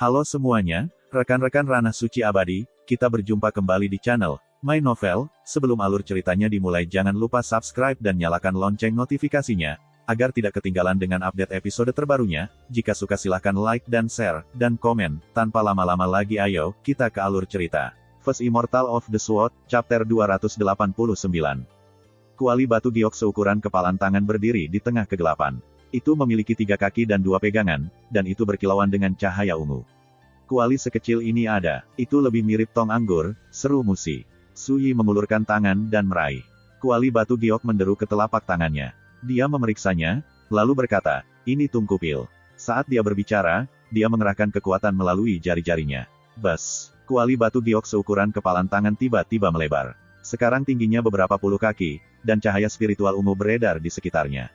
Halo semuanya, rekan-rekan Ranah Suci Abadi, kita berjumpa kembali di channel My Novel. Sebelum alur ceritanya dimulai, jangan lupa subscribe dan nyalakan lonceng notifikasinya, agar tidak ketinggalan dengan update episode terbarunya. Jika suka silahkan like dan share, dan komen. Tanpa lama-lama lagi ayo, kita ke alur cerita. First Immortal of the Sword, Chapter 289. Kuali batu giok seukuran kepalan tangan berdiri di tengah kegelapan. Itu memiliki 3 kaki dan 2 pegangan, dan itu berkilauan dengan cahaya ungu. Kuali sekecil ini ada, itu lebih mirip tong anggur, seru Musi. Suyi mengulurkan tangan dan meraih. Kuali batu giok menderu ke telapak tangannya. Dia memeriksanya, lalu berkata, ini tungku pil. Saat dia berbicara, dia mengerahkan kekuatan melalui jari-jarinya. Bas, kuali batu giok seukuran kepalan tangan tiba-tiba melebar. Sekarang tingginya beberapa puluh kaki, dan cahaya spiritual ungu beredar di sekitarnya.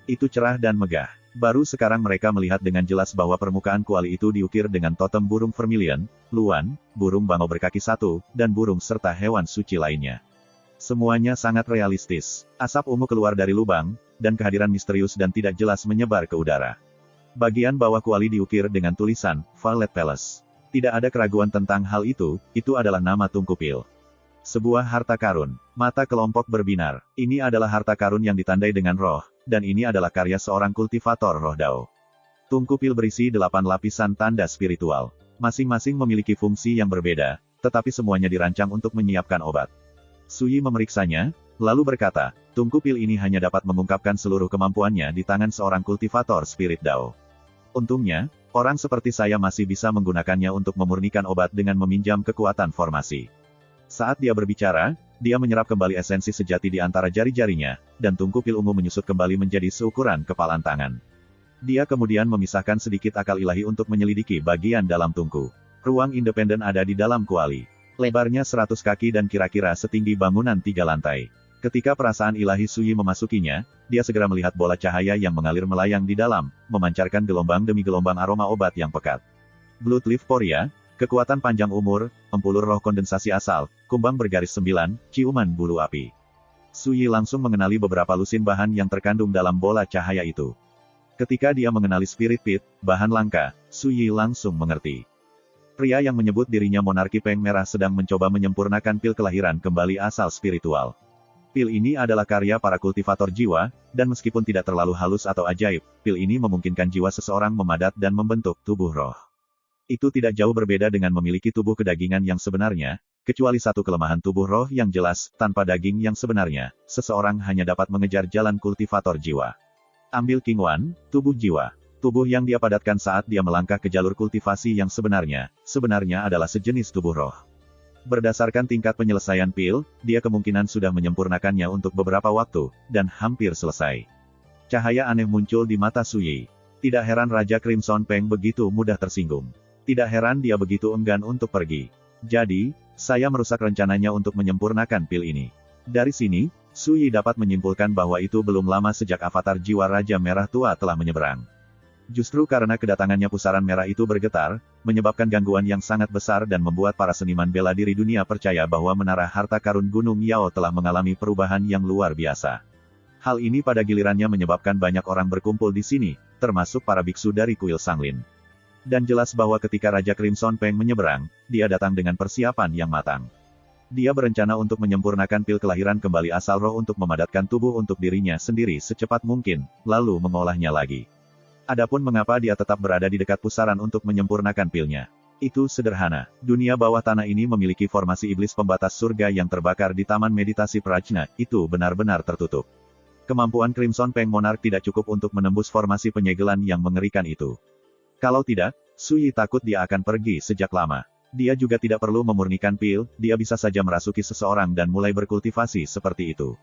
Itu cerah dan megah. Baru sekarang mereka melihat dengan jelas bahwa permukaan kuali itu diukir dengan totem burung vermilion, luan, burung bangau berkaki 1, dan burung serta hewan suci lainnya. Semuanya sangat realistis. Asap ungu keluar dari lubang, dan kehadiran misterius dan tidak jelas menyebar ke udara. Bagian bawah kuali diukir dengan tulisan, Violet Palace. Tidak ada keraguan tentang hal itu adalah nama Tungku Pil. Sebuah harta karun. Mata kelompok berbinar. Ini adalah harta karun yang ditandai dengan roh, dan ini adalah karya seorang kultivator roh Dao. Tungku pil berisi 8 lapisan tanda spiritual. Masing-masing memiliki fungsi yang berbeda, tetapi semuanya dirancang untuk menyiapkan obat. Suyi memeriksanya, lalu berkata, tungku pil ini hanya dapat mengungkapkan seluruh kemampuannya di tangan seorang kultivator spirit Dao. Untungnya, orang seperti saya masih bisa menggunakannya untuk memurnikan obat dengan meminjam kekuatan formasi. Saat dia berbicara, dia menyerap kembali esensi sejati di antara jari-jarinya, dan tungku pil ungu menyusut kembali menjadi seukuran kepalan tangan. Dia kemudian memisahkan sedikit akal ilahi untuk menyelidiki bagian dalam tungku. Ruang independen ada di dalam kuali. Lebarnya 100 kaki dan kira-kira setinggi bangunan 3 lantai. Ketika perasaan ilahi Suyi memasukinya, dia segera melihat bola cahaya yang mengalir melayang di dalam, memancarkan gelombang demi gelombang aroma obat yang pekat. Bloodleaf Poria, kekuatan panjang umur, empulur roh kondensasi asal, kumbang bergaris 9, ciuman bulu api. Suyi langsung mengenali beberapa lusin bahan yang terkandung dalam bola cahaya itu. Ketika dia mengenali Spirit Pit, bahan langka, Suyi langsung mengerti. Pria yang menyebut dirinya Monarki Peng Merah sedang mencoba menyempurnakan pil kelahiran kembali asal spiritual. Pil ini adalah karya para kultivator jiwa, dan meskipun tidak terlalu halus atau ajaib, pil ini memungkinkan jiwa seseorang memadat dan membentuk tubuh roh. Itu tidak jauh berbeda dengan memiliki tubuh kedagingan yang sebenarnya, kecuali satu kelemahan tubuh roh yang jelas, tanpa daging yang sebenarnya, seseorang hanya dapat mengejar jalan kultivator jiwa. Ambil King Wan, tubuh jiwa. Tubuh yang dia padatkan saat dia melangkah ke jalur kultivasi yang sebenarnya adalah sejenis tubuh roh. Berdasarkan tingkat penyelesaian pil, dia kemungkinan sudah menyempurnakannya untuk beberapa waktu, dan hampir selesai. Cahaya aneh muncul di mata Suyi. Tidak heran Raja Crimson Peng begitu mudah tersinggung. Tidak heran dia begitu enggan untuk pergi. Jadi, saya merusak rencananya untuk menyempurnakan pil ini. Dari sini, Suyi dapat menyimpulkan bahwa itu belum lama sejak avatar jiwa Raja Merah Tua telah menyeberang. Justru karena kedatangannya pusaran merah itu bergetar, menyebabkan gangguan yang sangat besar dan membuat para seniman bela diri dunia percaya bahwa menara harta karun Gunung Yao telah mengalami perubahan yang luar biasa. Hal ini pada gilirannya menyebabkan banyak orang berkumpul di sini, termasuk para biksu dari kuil Sanglin. Dan jelas bahwa ketika Raja Crimson Peng menyeberang, dia datang dengan persiapan yang matang. Dia berencana untuk menyempurnakan pil kelahiran kembali asal roh untuk memadatkan tubuh untuk dirinya sendiri secepat mungkin, lalu mengolahnya lagi. Adapun mengapa dia tetap berada di dekat pusaran untuk menyempurnakan pilnya. Itu sederhana. Dunia bawah tanah ini memiliki formasi iblis pembatas surga yang terbakar di Taman Meditasi Prajna, itu benar-benar tertutup. Kemampuan Crimson Peng Monarch tidak cukup untuk menembus formasi penyegelan yang mengerikan itu. Kalau tidak, Suyi takut dia akan pergi sejak lama. Dia juga tidak perlu memurnikan pil, dia bisa saja merasuki seseorang dan mulai berkultivasi seperti itu.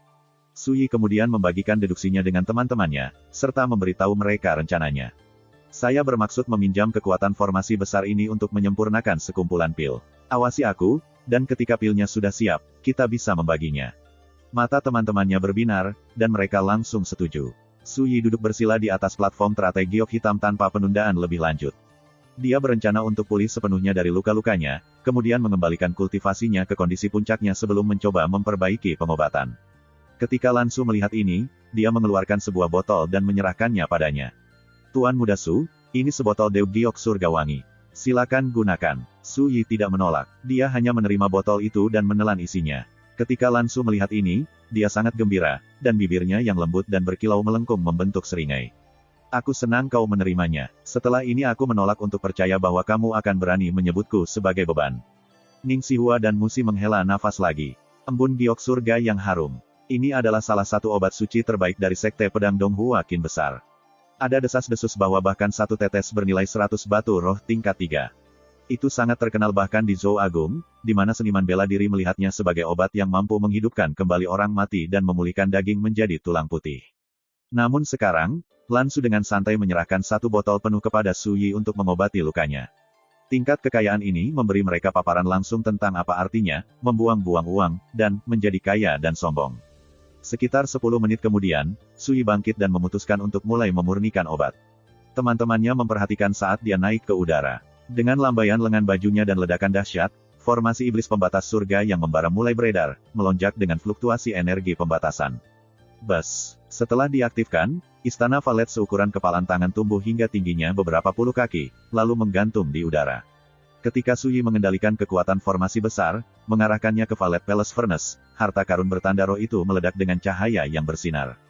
Suyi kemudian membagikan deduksinya dengan teman-temannya, serta memberitahu mereka rencananya. Saya bermaksud meminjam kekuatan formasi besar ini untuk menyempurnakan sekumpulan pil. Awasi aku, dan ketika pilnya sudah siap, kita bisa membaginya. Mata teman-temannya berbinar, dan mereka langsung setuju. Suyi duduk bersila di atas platform teratai giok hitam tanpa penundaan lebih lanjut. Dia berencana untuk pulih sepenuhnya dari luka-lukanya, kemudian mengembalikan kultivasinya ke kondisi puncaknya sebelum mencoba memperbaiki pengobatan. Ketika Lansu melihat ini, dia mengeluarkan sebuah botol dan menyerahkannya padanya. Tuan Muda Su, ini sebotol Dew Giok Surga Wangi. Silakan gunakan. Su Yi tidak menolak. Dia hanya menerima botol itu dan menelan isinya. Ketika Lan Su melihat ini, dia sangat gembira, dan bibirnya yang lembut dan berkilau melengkung membentuk seringai. Aku senang kau menerimanya. Setelah ini aku menolak untuk percaya bahwa kamu akan berani menyebutku sebagai beban. Ning Xihua dan Musi menghela nafas lagi. Embun giok surga yang harum. Ini adalah salah satu obat suci terbaik dari Sekte Pedang Donghua Qin besar. Ada desas-desus bahwa bahkan satu tetes bernilai 100 batu roh tingkat 3. Itu sangat terkenal bahkan di Zhou Agung, di mana seniman bela diri melihatnya sebagai obat yang mampu menghidupkan kembali orang mati dan memulihkan daging menjadi tulang putih. Namun sekarang, Lan Su dengan santai menyerahkan satu botol penuh kepada Su Yi untuk mengobati lukanya. Tingkat kekayaan ini memberi mereka paparan langsung tentang apa artinya, membuang-buang uang, dan menjadi kaya dan sombong. Sekitar 10 menit kemudian, Su Yi bangkit dan memutuskan untuk mulai memurnikan obat. Teman-temannya memperhatikan saat dia naik ke udara. Dengan lambaian lengan bajunya dan ledakan dahsyat, formasi iblis pembatas surga yang membara mulai beredar, melonjak dengan fluktuasi energi pembatasan. Bas. Setelah diaktifkan, istana valet seukuran kepalan tangan tumbuh hingga tingginya beberapa puluh kaki, lalu menggantung di udara. Ketika Su Yi mengendalikan kekuatan formasi besar, mengarahkannya ke Valet Palace Furnace, harta karun bertanda roh itu meledak dengan cahaya yang bersinar.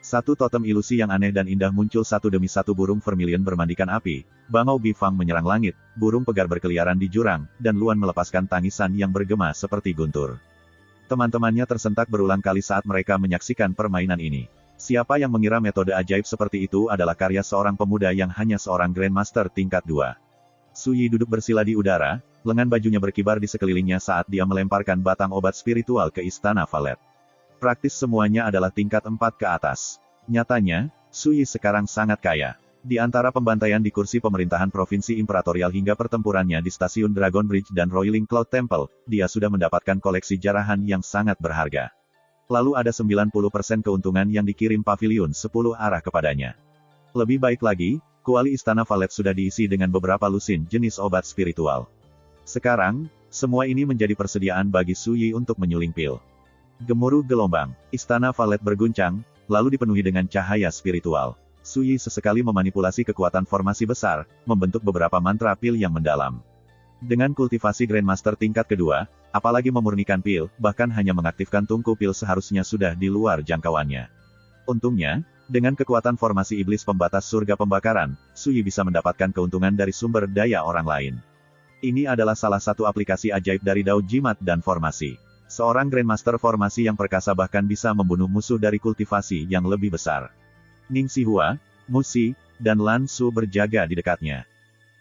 Satu totem ilusi yang aneh dan indah muncul satu demi satu burung vermilion bermandikan api, bangau bifang menyerang langit, burung pegar berkeliaran di jurang, dan Luan melepaskan tangisan yang bergema seperti guntur. Teman-temannya tersentak berulang kali saat mereka menyaksikan permainan ini. Siapa yang mengira metode ajaib seperti itu adalah karya seorang pemuda yang hanya seorang Grandmaster tingkat 2. Su Yi duduk bersila di udara, lengan bajunya berkibar di sekelilingnya saat dia melemparkan batang obat spiritual ke istana valet. Praktis semuanya adalah tingkat 4 ke atas. Nyatanya, Su Yi sekarang sangat kaya. Di antara pembantaian di kursi pemerintahan provinsi imperatorial hingga pertempurannya di stasiun Dragon Bridge dan Roiling Cloud Temple, dia sudah mendapatkan koleksi jarahan yang sangat berharga. Lalu ada 90% keuntungan yang dikirim pavilion 10 arah kepadanya. Lebih baik lagi, kuali istana valet sudah diisi dengan beberapa lusin jenis obat spiritual. Sekarang, semua ini menjadi persediaan bagi Su Yi untuk menyuling pil. Gemuruh gelombang, istana valet berguncang, lalu dipenuhi dengan cahaya spiritual. Su Yi sesekali memanipulasi kekuatan formasi besar, membentuk beberapa mantra pil yang mendalam. Dengan kultivasi Grandmaster tingkat kedua, apalagi memurnikan pil, bahkan hanya mengaktifkan tungku pil seharusnya sudah di luar jangkauannya. Untungnya, dengan kekuatan formasi iblis pembatas surga pembakaran, Su Yi bisa mendapatkan keuntungan dari sumber daya orang lain. Ini adalah salah satu aplikasi ajaib dari Dao Jimat dan formasi. Seorang Grandmaster formasi yang perkasa bahkan bisa membunuh musuh dari kultivasi yang lebih besar. Ning Xihua, Musi, dan Lan Su berjaga di dekatnya.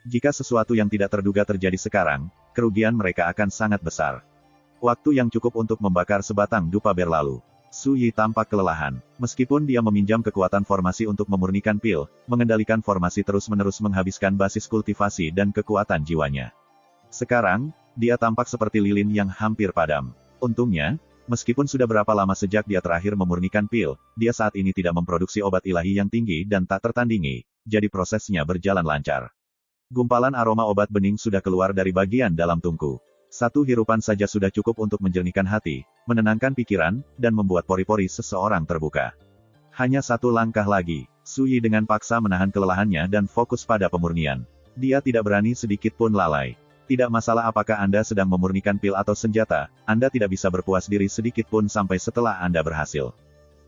Jika sesuatu yang tidak terduga terjadi sekarang, kerugian mereka akan sangat besar. Waktu yang cukup untuk membakar sebatang dupa berlalu. Su Yi tampak kelelahan. Meskipun dia meminjam kekuatan formasi untuk memurnikan pil, mengendalikan formasi terus-menerus menghabiskan basis kultivasi dan kekuatan jiwanya. Sekarang, dia tampak seperti lilin yang hampir padam. Untungnya, meskipun sudah berapa lama sejak dia terakhir memurnikan pil, dia saat ini tidak memproduksi obat ilahi yang tinggi dan tak tertandingi, jadi prosesnya berjalan lancar. Gumpalan aroma obat bening sudah keluar dari bagian dalam tungku. Satu hirupan saja sudah cukup untuk menjernihkan hati, menenangkan pikiran, dan membuat pori-pori seseorang terbuka. Hanya satu langkah lagi, Su Yi dengan paksa menahan kelelahannya dan fokus pada pemurnian. Dia tidak berani sedikit pun lalai. Tidak masalah apakah Anda sedang memurnikan pil atau senjata, Anda tidak bisa berpuas diri sedikit pun sampai setelah Anda berhasil.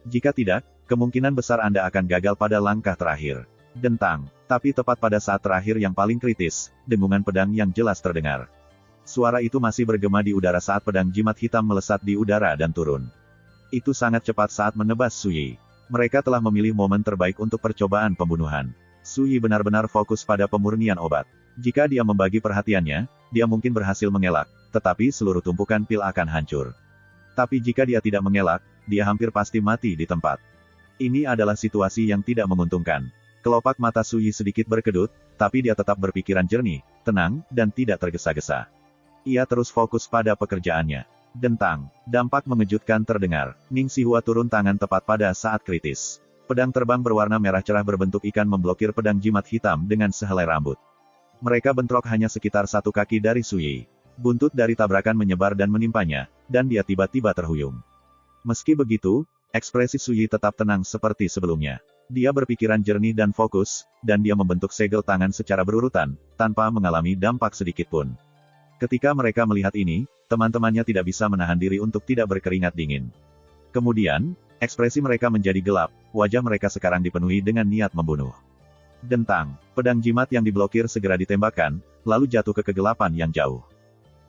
Jika tidak, kemungkinan besar Anda akan gagal pada langkah terakhir. Dentang. Tapi tepat pada saat terakhir yang paling kritis, dengungan pedang yang jelas terdengar. Suara itu masih bergema di udara saat pedang jimat hitam melesat di udara dan turun. Itu sangat cepat saat menebas Su Yi. Mereka telah memilih momen terbaik untuk percobaan pembunuhan. Su Yi benar-benar fokus pada pemurnian obat. Jika dia membagi perhatiannya, dia mungkin berhasil mengelak, tetapi seluruh tumpukan pil akan hancur. Tapi jika dia tidak mengelak, dia hampir pasti mati di tempat. Ini adalah situasi yang tidak menguntungkan. Kelopak mata Su Yi sedikit berkedut, tapi dia tetap berpikiran jernih, tenang, dan tidak tergesa-gesa. Ia terus fokus pada pekerjaannya. Dentang. Dampak mengejutkan terdengar. Ning Xihua turun tangan tepat pada saat kritis. Pedang terbang berwarna merah cerah berbentuk ikan memblokir pedang jimat hitam dengan sehelai rambut. Mereka bentrok hanya sekitar 1 kaki dari Su Yi. Buntut dari tabrakan menyebar dan menimpanya, dan dia tiba-tiba terhuyung. Meski begitu, ekspresi Su Yi tetap tenang seperti sebelumnya. Dia berpikiran jernih dan fokus, dan dia membentuk segel tangan secara berurutan, tanpa mengalami dampak sedikitpun. Ketika mereka melihat ini, teman-temannya tidak bisa menahan diri untuk tidak berkeringat dingin. Kemudian, ekspresi mereka menjadi gelap, wajah mereka sekarang dipenuhi dengan niat membunuh. Dentang, pedang jimat yang diblokir segera ditembakkan, lalu jatuh ke kegelapan yang jauh.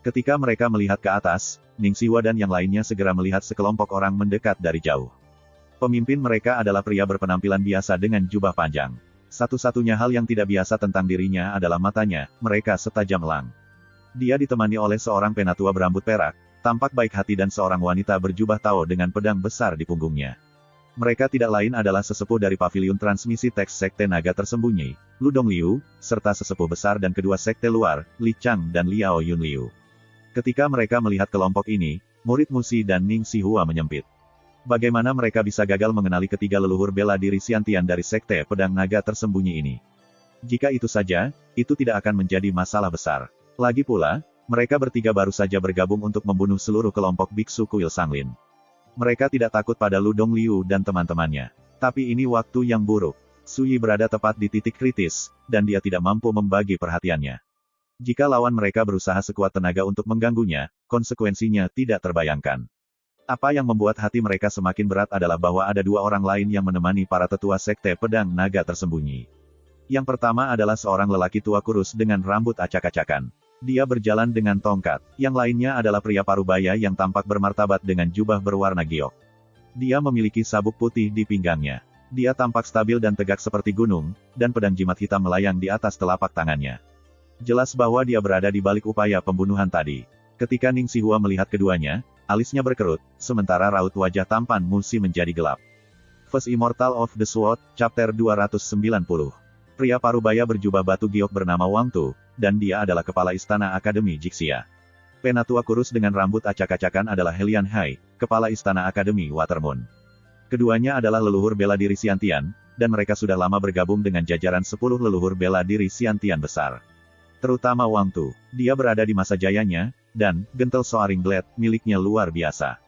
Ketika mereka melihat ke atas, Ning Xihua dan yang lainnya segera melihat sekelompok orang mendekat dari jauh. Pemimpin mereka adalah pria berpenampilan biasa dengan jubah panjang. Satu-satunya hal yang tidak biasa tentang dirinya adalah matanya, mereka setajam elang. Dia ditemani oleh seorang penatua berambut perak, tampak baik hati dan seorang wanita berjubah Tao dengan pedang besar di punggungnya. Mereka tidak lain adalah sesepuh dari paviliun transmisi teks Sekte Naga Tersembunyi, Lu Dongliu, serta sesepuh besar dan kedua sekte luar, Li Chang dan Liao Yunliu. Ketika mereka melihat kelompok ini, murid Musi dan Ning Xihua menyempit. Bagaimana mereka bisa gagal mengenali ketiga leluhur bela diri Xiantian dari Sekte Pedang Naga Tersembunyi ini? Jika itu saja, itu tidak akan menjadi masalah besar. Lagi pula, mereka bertiga baru saja bergabung untuk membunuh seluruh kelompok Biksu Kuil Sanglin. Mereka tidak takut pada Lu Dongliu dan teman-temannya. Tapi ini waktu yang buruk. Su Yi berada tepat di titik kritis, dan dia tidak mampu membagi perhatiannya. Jika lawan mereka berusaha sekuat tenaga untuk mengganggunya, konsekuensinya tidak terbayangkan. Apa yang membuat hati mereka semakin berat adalah bahwa ada dua orang lain yang menemani para tetua Sekte Pedang Naga Tersembunyi. Yang pertama adalah seorang lelaki tua kurus dengan rambut acak-acakan. Dia berjalan dengan tongkat. Yang lainnya adalah pria parubaya yang tampak bermartabat dengan jubah berwarna giok. Dia memiliki sabuk putih di pinggangnya. Dia tampak stabil dan tegak seperti gunung, dan pedang jimat hitam melayang di atas telapak tangannya. Jelas bahwa dia berada di balik upaya pembunuhan tadi. Ketika Ning Xihua melihat keduanya, alisnya berkerut, sementara raut wajah tampan Musi menjadi gelap. First Immortal of the Sword, Chapter 290. Pria parubaya berjubah batu giok bernama Wang Tu, dan dia adalah kepala istana Akademi Jixia. Penatua kurus dengan rambut acak-acakan adalah Helian Hai, kepala istana Akademi Watermoon. Keduanya adalah leluhur bela diri Xiantian, dan mereka sudah lama bergabung dengan jajaran 10 leluhur bela diri Xiantian besar. Terutama Wang Tu, dia berada di masa jayanya, dan gentel Soaring Blade miliknya luar biasa.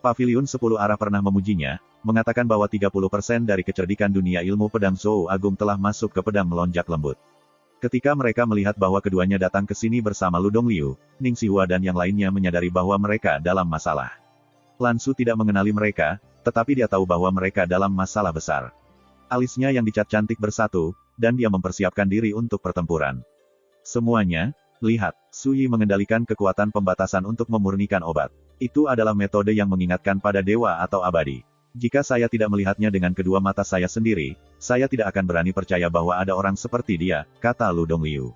Paviliun 10 arah pernah memujinya, mengatakan bahwa 30% dari kecerdikan dunia ilmu pedang Zhou Agung telah masuk ke pedang melonjak lembut. Ketika mereka melihat bahwa keduanya datang ke sini bersama Lu Dongliu, Ning Xihua dan yang lainnya menyadari bahwa mereka dalam masalah. Lan Su tidak mengenali mereka, tetapi dia tahu bahwa mereka dalam masalah besar. Alisnya yang dicat cantik bersatu, dan dia mempersiapkan diri untuk pertempuran. Semuanya, lihat, Su Yi mengendalikan kekuatan pembatasan untuk memurnikan obat. Itu adalah metode yang mengingatkan pada dewa atau abadi. Jika saya tidak melihatnya dengan kedua mata saya sendiri, saya tidak akan berani percaya bahwa ada orang seperti dia, kata Lu Dongliu.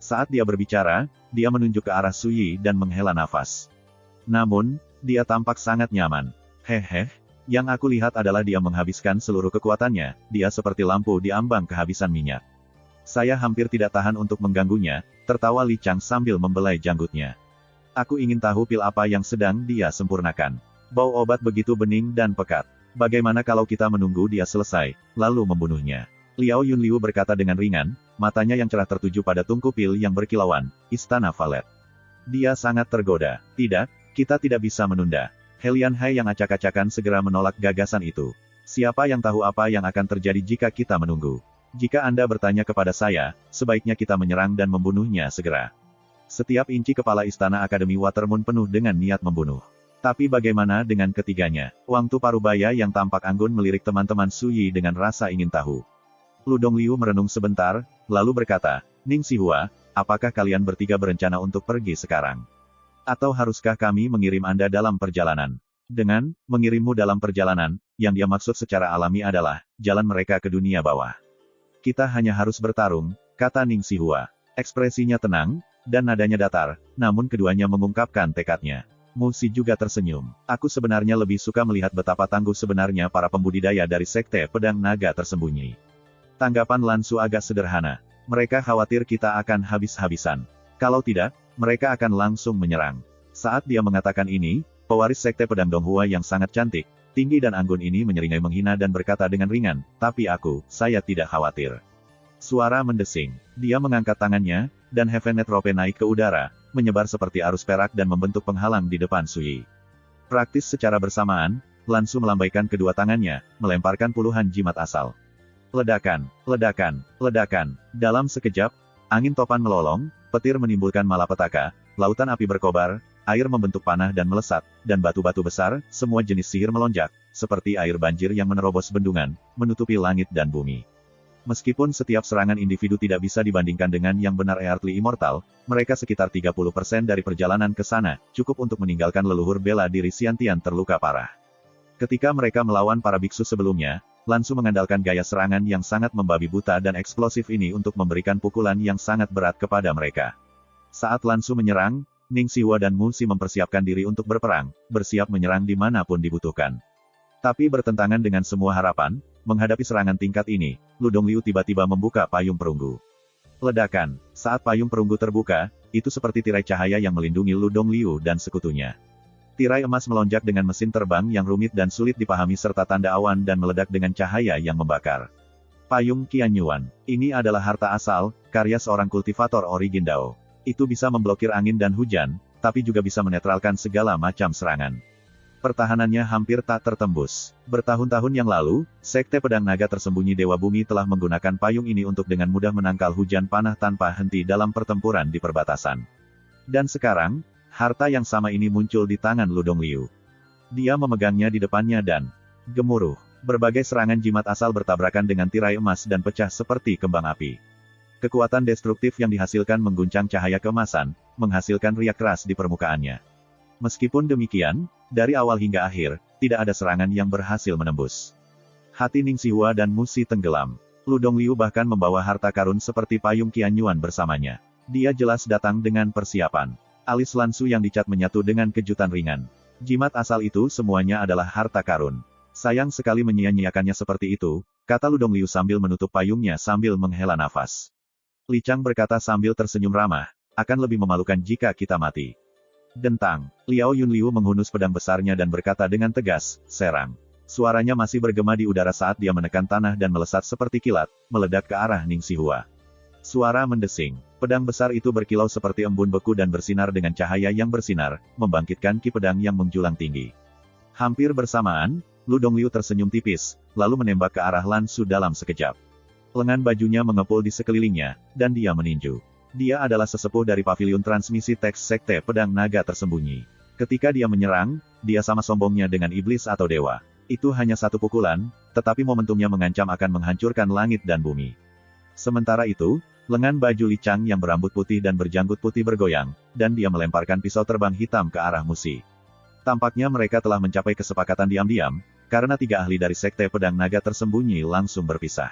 Saat dia berbicara, dia menunjuk ke arah Su Yi dan menghela nafas. Namun, dia tampak sangat nyaman. Hehe, yang aku lihat adalah dia menghabiskan seluruh kekuatannya, dia seperti lampu di ambang kehabisan minyak. Saya hampir tidak tahan untuk mengganggunya, tertawa Li Chang sambil membelai janggutnya. Aku ingin tahu pil apa yang sedang dia sempurnakan. Bau obat begitu bening dan pekat. Bagaimana kalau kita menunggu dia selesai, lalu membunuhnya? Liao Yunliu berkata dengan ringan, matanya yang cerah tertuju pada tungku pil yang berkilauan, Istana Valet. Dia sangat tergoda. Tidak, kita tidak bisa menunda. Helian Hai yang acak-acakan segera menolak gagasan itu. Siapa yang tahu apa yang akan terjadi jika kita menunggu? Jika Anda bertanya kepada saya, sebaiknya kita menyerang dan membunuhnya segera. Setiap inci kepala istana Akademi Watermoon penuh dengan niat membunuh. Tapi bagaimana dengan ketiganya? Wang Tu parubaya yang tampak anggun melirik teman-teman Su Yi dengan rasa ingin tahu. Lu Dongliu merenung sebentar, lalu berkata, Ning Xihua, apakah kalian bertiga berencana untuk pergi sekarang? Atau haruskah kami mengirim Anda dalam perjalanan? Dengan mengirimmu dalam perjalanan, yang dia maksud secara alami adalah jalan mereka ke dunia bawah. Kita hanya harus bertarung, kata Ning Xihua. Ekspresinya tenang, dan nadanya datar, namun keduanya mengungkapkan tekadnya. Musi juga tersenyum. Aku sebenarnya lebih suka melihat betapa tangguh sebenarnya para pembudidaya dari Sekte Pedang Naga Tersembunyi. Tanggapan Lan Su agak sederhana. Mereka khawatir kita akan habis-habisan. Kalau tidak, mereka akan langsung menyerang. Saat dia mengatakan ini, pewaris Sekte Pedang Donghua yang sangat cantik, tinggi dan anggun ini menyeringai menghina dan berkata dengan ringan, tapi saya tidak khawatir. Suara mendesing. Dia mengangkat tangannya, dan Heavenly Rope naik ke udara, menyebar seperti arus perak dan membentuk penghalang di depan Su Yi. Praktis secara bersamaan, Lan Su melambaikan kedua tangannya, melemparkan puluhan jimat asal. Ledakan, ledakan, ledakan. Dalam sekejap, angin topan melolong, petir menimbulkan malapetaka, lautan api berkobar, air membentuk panah dan melesat, dan batu-batu besar, semua jenis sihir melonjak, seperti air banjir yang menerobos bendungan, menutupi langit dan bumi. Meskipun setiap serangan individu tidak bisa dibandingkan dengan yang benar Earthly Immortal, mereka sekitar 30% dari perjalanan ke sana, cukup untuk meninggalkan leluhur bela diri Xiantian terluka parah. Ketika mereka melawan para biksu sebelumnya, Lansu mengandalkan gaya serangan yang sangat membabi buta dan eksplosif ini untuk memberikan pukulan yang sangat berat kepada mereka. Saat Lansu menyerang, Ning Xihua dan Mu Xi mempersiapkan diri untuk berperang, bersiap menyerang dimanapun dibutuhkan. Tapi bertentangan dengan semua harapan, menghadapi serangan tingkat ini, Lu Dongliu tiba-tiba membuka payung perunggu. Ledakan, saat payung perunggu terbuka, itu seperti tirai cahaya yang melindungi Lu Dongliu dan sekutunya. Tirai emas melonjak dengan mesin terbang yang rumit dan sulit dipahami serta tanda awan dan meledak dengan cahaya yang membakar. Payung Qianyuan. Ini adalah harta asal, karya seorang kultivator origin Dao. Itu bisa memblokir angin dan hujan, tapi juga bisa menetralkan segala macam serangan. Pertahanannya hampir tak tertembus. Bertahun-tahun yang lalu, Sekte Pedang Naga Tersembunyi Dewa Bumi telah menggunakan payung ini untuk dengan mudah menangkal hujan panah tanpa henti dalam pertempuran di perbatasan. Dan sekarang, harta yang sama ini muncul di tangan Lu Dongliu. Dia memegangnya di depannya dan gemuruh. Berbagai serangan jimat asal bertabrakan dengan tirai emas dan pecah seperti kembang api. Kekuatan destruktif yang dihasilkan mengguncang cahaya keemasan, menghasilkan riak keras di permukaannya. Meskipun demikian, dari awal hingga akhir, tidak ada serangan yang berhasil menembus. Hati Ning Xihua dan Mu Xi tenggelam. Lu Dongliu bahkan membawa harta karun seperti payung Qianyuan bersamanya. Dia jelas datang dengan persiapan. Alis Lansu yang dicat menyatu dengan kejutan ringan. Jimat asal itu semuanya adalah harta karun. Sayang sekali menyia-nyiakannya seperti itu, kata Lu Dongliu sambil menutup payungnya sambil menghela nafas. Li Chang berkata sambil tersenyum ramah, akan lebih memalukan jika kita mati. Dentang, Liao Yunliu menghunus pedang besarnya dan berkata dengan tegas, serang. Suaranya masih bergema di udara saat dia menekan tanah dan melesat seperti kilat, meledak ke arah Ning Xihua. Suara mendesing. Pedang besar itu berkilau seperti embun beku dan bersinar dengan cahaya yang bersinar, membangkitkan ki pedang yang menjulang tinggi. Hampir bersamaan, Lu Dongliu tersenyum tipis, lalu menembak ke arah Lansu dalam sekejap. Lengan bajunya mengepul di sekelilingnya, dan dia meninju. Dia adalah sesepuh dari paviliun transmisi teks Sekte Pedang Naga Tersembunyi. Ketika dia menyerang, dia sama sombongnya dengan iblis atau dewa. Itu hanya satu pukulan, tetapi momentumnya mengancam akan menghancurkan langit dan bumi. Sementara itu, lengan baju Li Chang yang berambut putih dan berjanggut putih bergoyang, dan dia melemparkan pisau terbang hitam ke arah Mu Xi. Tampaknya mereka telah mencapai kesepakatan diam-diam, karena 3 ahli dari Sekte Pedang Naga Tersembunyi langsung berpisah.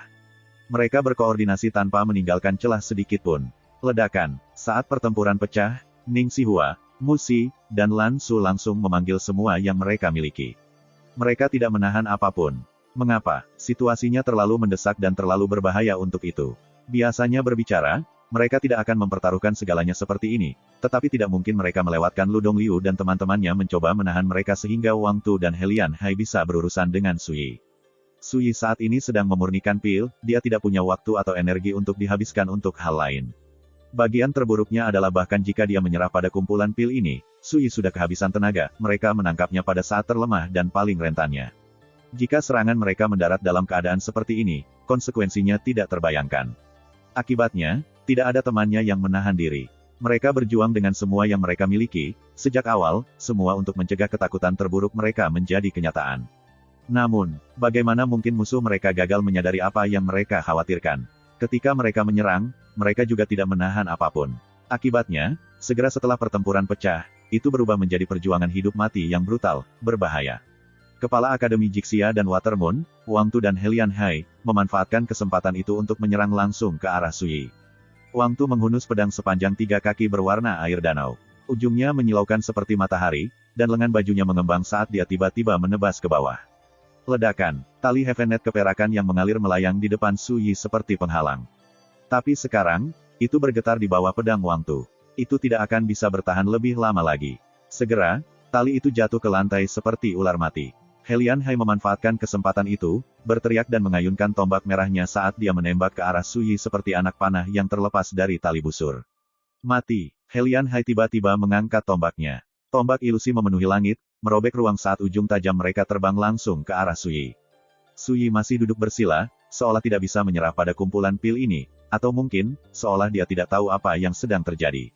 Mereka berkoordinasi tanpa meninggalkan celah sedikit pun. Ledakan. Saat pertempuran pecah, Ning Xihua, Mu Xi, dan Lansu langsung memanggil semua yang mereka miliki. Mereka tidak menahan apapun. Mengapa? Situasinya terlalu mendesak dan terlalu berbahaya untuk itu. Biasanya berbicara, mereka tidak akan mempertaruhkan segalanya seperti ini, tetapi tidak mungkin mereka melewatkan Lu Dongliu dan teman-temannya mencoba menahan mereka sehingga Wang Tu dan Helian Hai bisa berurusan dengan Sui. Sui saat ini sedang memurnikan pil, dia tidak punya waktu atau energi untuk dihabiskan untuk hal lain. Bagian terburuknya adalah bahkan jika dia menyerah pada kumpulan pil ini, Sui sudah kehabisan tenaga, mereka menangkapnya pada saat terlemah dan paling rentannya. Jika serangan mereka mendarat dalam keadaan seperti ini, konsekuensinya tidak terbayangkan. Akibatnya, tidak ada temannya yang menahan diri. Mereka berjuang dengan semua yang mereka miliki, sejak awal, semua untuk mencegah ketakutan terburuk mereka menjadi kenyataan. Namun, bagaimana mungkin musuh mereka gagal menyadari apa yang mereka khawatirkan? Ketika mereka menyerang, mereka juga tidak menahan apapun. Akibatnya, segera setelah pertempuran pecah, itu berubah menjadi perjuangan hidup mati yang brutal, berbahaya. Kepala Akademi Jixia dan Watermoon, Wang Tu dan Helian Hai, memanfaatkan kesempatan itu untuk menyerang langsung ke arah Sui. Wang Tu menghunus pedang sepanjang 3 kaki berwarna air danau. Ujungnya menyilaukan seperti matahari, dan lengan bajunya mengembang saat dia tiba-tiba menebas ke bawah. Ledakan, tali Heavenet keperakan yang mengalir melayang di depan Sui seperti penghalang. Tapi sekarang, itu bergetar di bawah pedang Wang Tu. Itu tidak akan bisa bertahan lebih lama lagi. Segera, tali itu jatuh ke lantai seperti ular mati. Helian Hai memanfaatkan kesempatan itu, berteriak dan mengayunkan tombak merahnya saat dia menembak ke arah Sui seperti anak panah yang terlepas dari tali busur. Mati, Helian Hai tiba-tiba mengangkat tombaknya. Tombak ilusi memenuhi langit, merobek ruang saat ujung tajam mereka terbang langsung ke arah Sui. Sui masih duduk bersila, seolah tidak bisa menyerah pada kumpulan pil ini, atau mungkin, seolah dia tidak tahu apa yang sedang terjadi.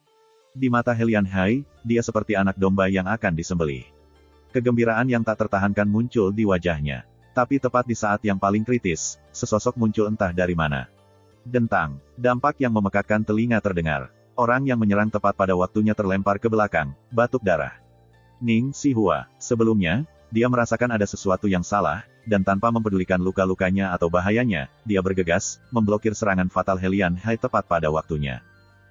Di mata Helian Hai, dia seperti anak domba yang akan disembelih. Kegembiraan yang tak tertahankan muncul di wajahnya. Tapi tepat di saat yang paling kritis, sesosok muncul entah dari mana. Dentang, dampak yang memekakkan telinga terdengar. Orang yang menyerang tepat pada waktunya terlempar ke belakang, batuk darah. Ning Sihua, sebelumnya, dia merasakan ada sesuatu yang salah, dan tanpa mempedulikan luka-lukanya atau bahayanya, dia bergegas, memblokir serangan fatal Helian Hai tepat pada waktunya.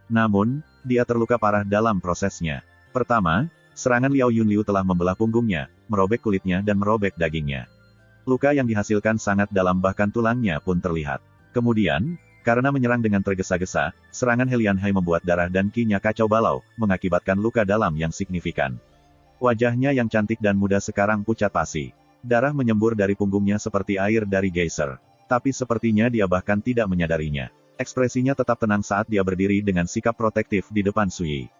Namun, dia terluka parah dalam prosesnya. Pertama, serangan Liao Yunliu telah membelah punggungnya, merobek kulitnya dan merobek dagingnya. Luka yang dihasilkan sangat dalam bahkan tulangnya pun terlihat. Kemudian, karena menyerang dengan tergesa-gesa, serangan Helian Hai membuat darah dan ki-nya kacau balau, mengakibatkan luka dalam yang signifikan. Wajahnya yang cantik dan muda sekarang pucat pasi. Darah menyembur dari punggungnya seperti air dari geyser. Tapi sepertinya dia bahkan tidak menyadarinya. Ekspresinya tetap tenang saat dia berdiri dengan sikap protektif di depan Sui.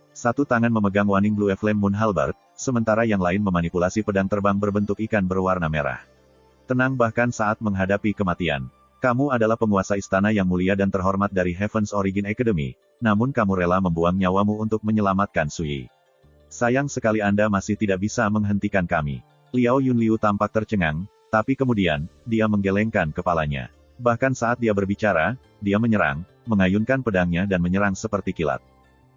Satu tangan memegang Waning Blue Flame Moon Halberd, sementara yang lain memanipulasi pedang terbang berbentuk ikan berwarna merah. Tenang bahkan saat menghadapi kematian. Kamu adalah penguasa istana yang mulia dan terhormat dari Heaven's Origin Academy, namun kamu rela membuang nyawamu untuk menyelamatkan Sui. Sayang sekali Anda masih tidak bisa menghentikan kami. Liao Yunliu tampak tercengang, tapi kemudian, dia menggelengkan kepalanya. Bahkan saat dia berbicara, dia menyerang, mengayunkan pedangnya dan menyerang seperti kilat.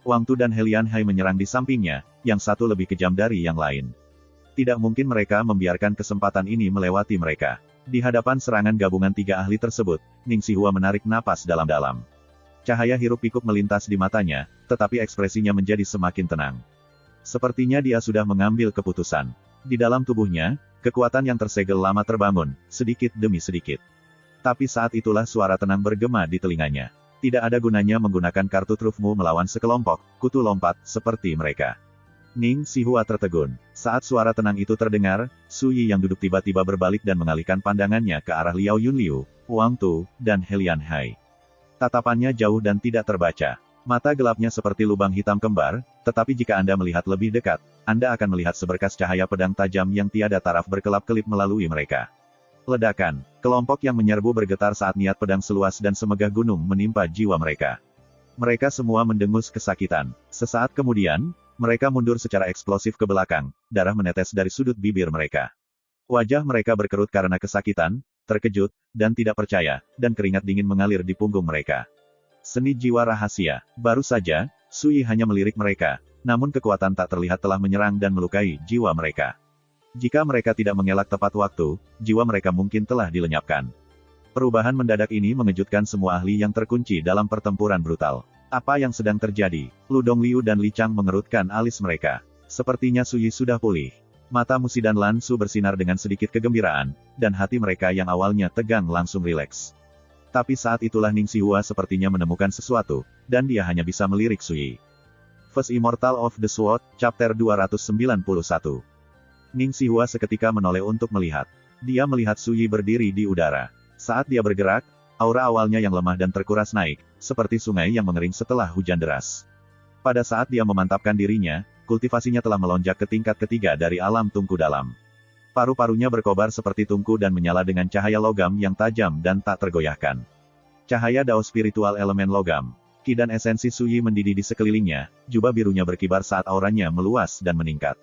Wang Tu dan Helian Hai menyerang di sampingnya, yang satu lebih kejam dari yang lain. Tidak mungkin mereka membiarkan kesempatan ini melewati mereka. Di hadapan serangan gabungan tiga ahli tersebut, Ning Sihua menarik napas dalam-dalam. Cahaya hiruk-pikuk melintas di matanya, tetapi ekspresinya menjadi semakin tenang. Sepertinya dia sudah mengambil keputusan. Di dalam tubuhnya, kekuatan yang tersegel lama terbangun, sedikit demi sedikit. Tapi saat itulah suara tenang bergema di telinganya. Tidak ada gunanya menggunakan kartu trufmu melawan sekelompok kutu lompat seperti mereka. Ning Sihua tertegun. Saat suara tenang itu terdengar, Sui yang duduk tiba-tiba berbalik dan mengalihkan pandangannya ke arah Liao Yunliu, Wang Tu, dan Helian Hai. Tatapannya jauh dan tidak terbaca. Mata gelapnya seperti lubang hitam kembar, tetapi jika Anda melihat lebih dekat, Anda akan melihat seberkas cahaya pedang tajam yang tiada taraf berkelap-kelip melalui mereka. Ledakan. Kelompok yang menyerbu bergetar saat niat pedang seluas dan semegah gunung menimpa jiwa mereka. Mereka semua mendengus kesakitan. Sesaat kemudian, mereka mundur secara eksplosif ke belakang, darah menetes dari sudut bibir mereka. Wajah mereka berkerut karena kesakitan, terkejut, dan tidak percaya, dan keringat dingin mengalir di punggung mereka. Seni jiwa rahasia. Baru saja, Sui hanya melirik mereka, namun kekuatan tak terlihat telah menyerang dan melukai jiwa mereka. Jika mereka tidak mengelak tepat waktu, jiwa mereka mungkin telah dilenyapkan. Perubahan mendadak ini mengejutkan semua ahli yang terkunci dalam pertempuran brutal. Apa yang sedang terjadi? Lu Dongliu dan Li Chang mengerutkan alis mereka. Sepertinya Sui sudah pulih. Mata Musi dan Lan Su bersinar dengan sedikit kegembiraan, dan hati mereka yang awalnya tegang langsung rileks. Tapi saat itulah Ning Sihua sepertinya menemukan sesuatu, dan dia hanya bisa melirik Sui. First Immortal of the Sword, Chapter 291. Ning Sihua seketika menoleh untuk melihat. Dia melihat Sui berdiri di udara. Saat dia bergerak, aura awalnya yang lemah dan terkuras naik, seperti sungai yang mengering setelah hujan deras. Pada saat dia memantapkan dirinya, kultivasinya telah melonjak ke tingkat ketiga dari alam tungku dalam. Paru-parunya berkobar seperti tungku dan menyala dengan cahaya logam yang tajam dan tak tergoyahkan. Cahaya dao spiritual elemen logam. Ki dan esensi Sui mendidih di sekelilingnya, jubah birunya berkibar saat auranya meluas dan meningkat.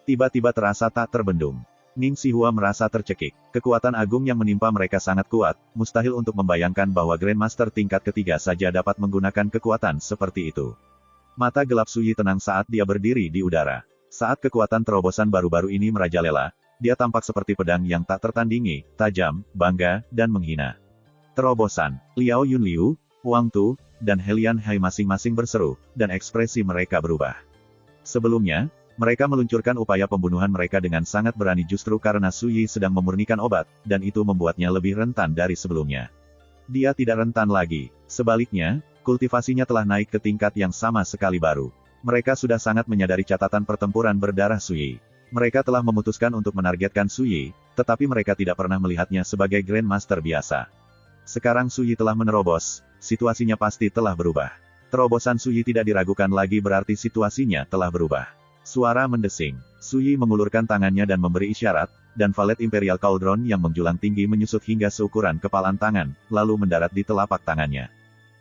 Tiba-tiba terasa tak terbendung. Ning Sihua merasa tercekik. Kekuatan agung yang menimpa mereka sangat kuat, mustahil untuk membayangkan bahwa Grandmaster tingkat ketiga saja dapat menggunakan kekuatan seperti itu. Mata gelap Sui tenang saat dia berdiri di udara. Saat kekuatan terobosan baru-baru ini merajalela, dia tampak seperti pedang yang tak tertandingi, tajam, bangga, dan menghina. Terobosan. Liao Yunliu, Wang Tu, dan Helian Hai masing-masing berseru, dan ekspresi mereka berubah. Sebelumnya, mereka meluncurkan upaya pembunuhan mereka dengan sangat berani justru karena Sui sedang memurnikan obat, dan itu membuatnya lebih rentan dari sebelumnya. Dia tidak rentan lagi. Sebaliknya, kultivasinya telah naik ke tingkat yang sama sekali baru. Mereka sudah sangat menyadari catatan pertempuran berdarah Sui. Mereka telah memutuskan untuk menargetkan Sui, tetapi mereka tidak pernah melihatnya sebagai Grandmaster biasa. Sekarang Sui telah menerobos, situasinya pasti telah berubah. Terobosan Sui tidak diragukan lagi berarti situasinya telah berubah. Suara mendesing. Sui mengulurkan tangannya dan memberi isyarat, dan valet Imperial Cauldron yang menjulang tinggi menyusut hingga seukuran kepalan tangan, lalu mendarat di telapak tangannya.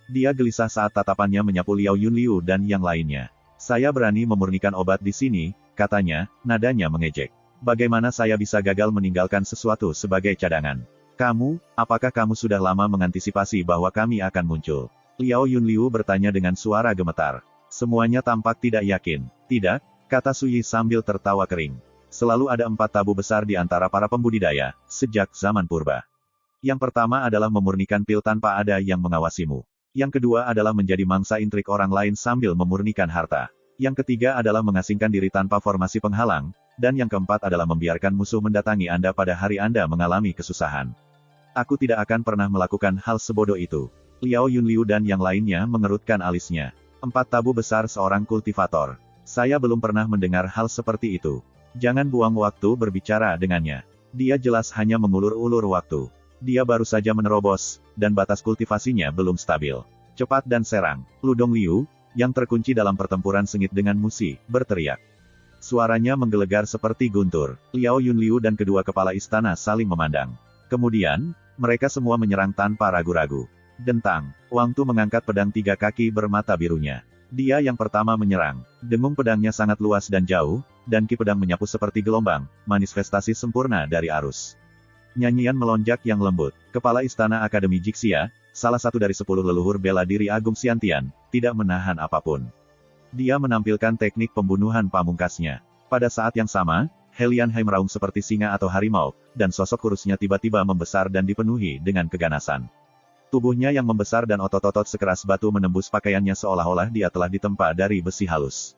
Dia gelisah saat tatapannya menyapu Liao Yunliu dan yang lainnya. Saya berani memurnikan obat di sini, katanya, nadanya mengejek. Bagaimana saya bisa gagal meninggalkan sesuatu sebagai cadangan? Kamu, apakah kamu sudah lama mengantisipasi bahwa kami akan muncul? Liao Yunliu bertanya dengan suara gemetar. Semuanya tampak tidak yakin. Tidak, kata Suyi sambil tertawa kering. Selalu ada 4 tabu besar di antara para pembudidaya, sejak zaman purba. Yang pertama adalah memurnikan pil tanpa ada yang mengawasimu. Yang kedua adalah menjadi mangsa intrik orang lain sambil memurnikan harta. Yang ketiga adalah mengasingkan diri tanpa formasi penghalang, dan yang keempat adalah membiarkan musuh mendatangi Anda pada hari Anda mengalami kesusahan. Aku tidak akan pernah melakukan hal sebodoh itu. Liao Yunliu dan yang lainnya mengerutkan alisnya. 4 tabu besar seorang kultivator. Saya belum pernah mendengar hal seperti itu. Jangan buang waktu berbicara dengannya. Dia jelas hanya mengulur-ulur waktu. Dia baru saja menerobos, dan batas kultivasinya belum stabil. Cepat dan serang. Ludong Liu, yang terkunci dalam pertempuran sengit dengan Musi, berteriak. Suaranya menggelegar seperti guntur. Liao Yunliu dan kedua kepala istana saling memandang. Kemudian, mereka semua menyerang tanpa ragu-ragu. Dentang, Wang Tu mengangkat pedang 3 kaki bermata birunya. Dia yang pertama menyerang. Dengung pedangnya sangat luas dan jauh, dan ki pedang menyapu seperti gelombang, manifestasi sempurna dari arus. Nyanyian melonjak yang lembut. Kepala Istana Akademi Jixia, salah satu dari 10 leluhur bela diri Agung Xiantian, tidak menahan apapun. Dia menampilkan teknik pembunuhan pamungkasnya. Pada saat yang sama, Helian Hai meraung seperti singa atau harimau, dan sosok kurusnya tiba-tiba membesar dan dipenuhi dengan keganasan. Tubuhnya yang membesar dan otot-otot sekeras batu menembus pakaiannya seolah-olah dia telah ditempa dari besi halus.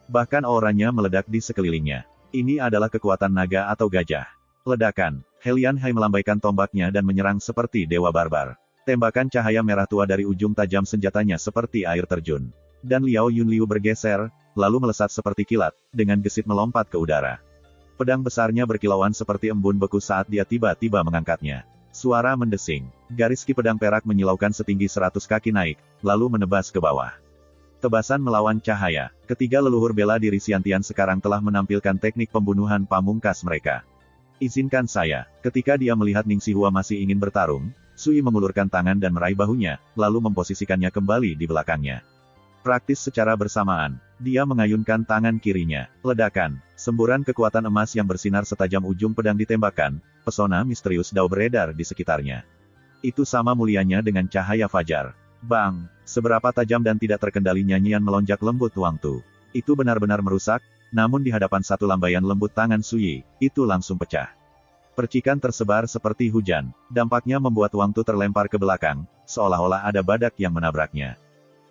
Bahkan auranya meledak di sekelilingnya. Ini adalah kekuatan naga atau gajah. Ledakan. Helian Hai melambaikan tombaknya dan menyerang seperti dewa barbar. Tembakan cahaya merah tua dari ujung tajam senjatanya seperti air terjun. Dan Liao Yunliu bergeser, lalu melesat seperti kilat, dengan gesit melompat ke udara. Pedang besarnya berkilauan seperti embun beku saat dia tiba-tiba mengangkatnya. Suara mendesing. Garis ki pedang perak menyilaukan setinggi 100 kaki naik, lalu menebas ke bawah. Tebasan melawan cahaya. Ketiga leluhur bela diri Xiantian sekarang telah menampilkan teknik pembunuhan pamungkas mereka. Izinkan saya. Ketika dia melihat Ning Sihua masih ingin bertarung, Sui mengulurkan tangan dan meraih bahunya, lalu memposisikannya kembali di belakangnya. Praktis secara bersamaan, dia mengayunkan tangan kirinya. Ledakan. Semburan kekuatan emas yang bersinar setajam ujung pedang ditembakkan, pesona misterius Dao beredar di sekitarnya. Itu sama mulianya dengan cahaya fajar. Bang! Seberapa tajam dan tidak terkendali nyanyian melonjak lembut Wang Tu. Itu benar-benar merusak, namun di hadapan satu lambaian lembut tangan Suyi, itu langsung pecah. Percikan tersebar seperti hujan. Dampaknya membuat Wang Tu terlempar ke belakang, seolah-olah ada badak yang menabraknya.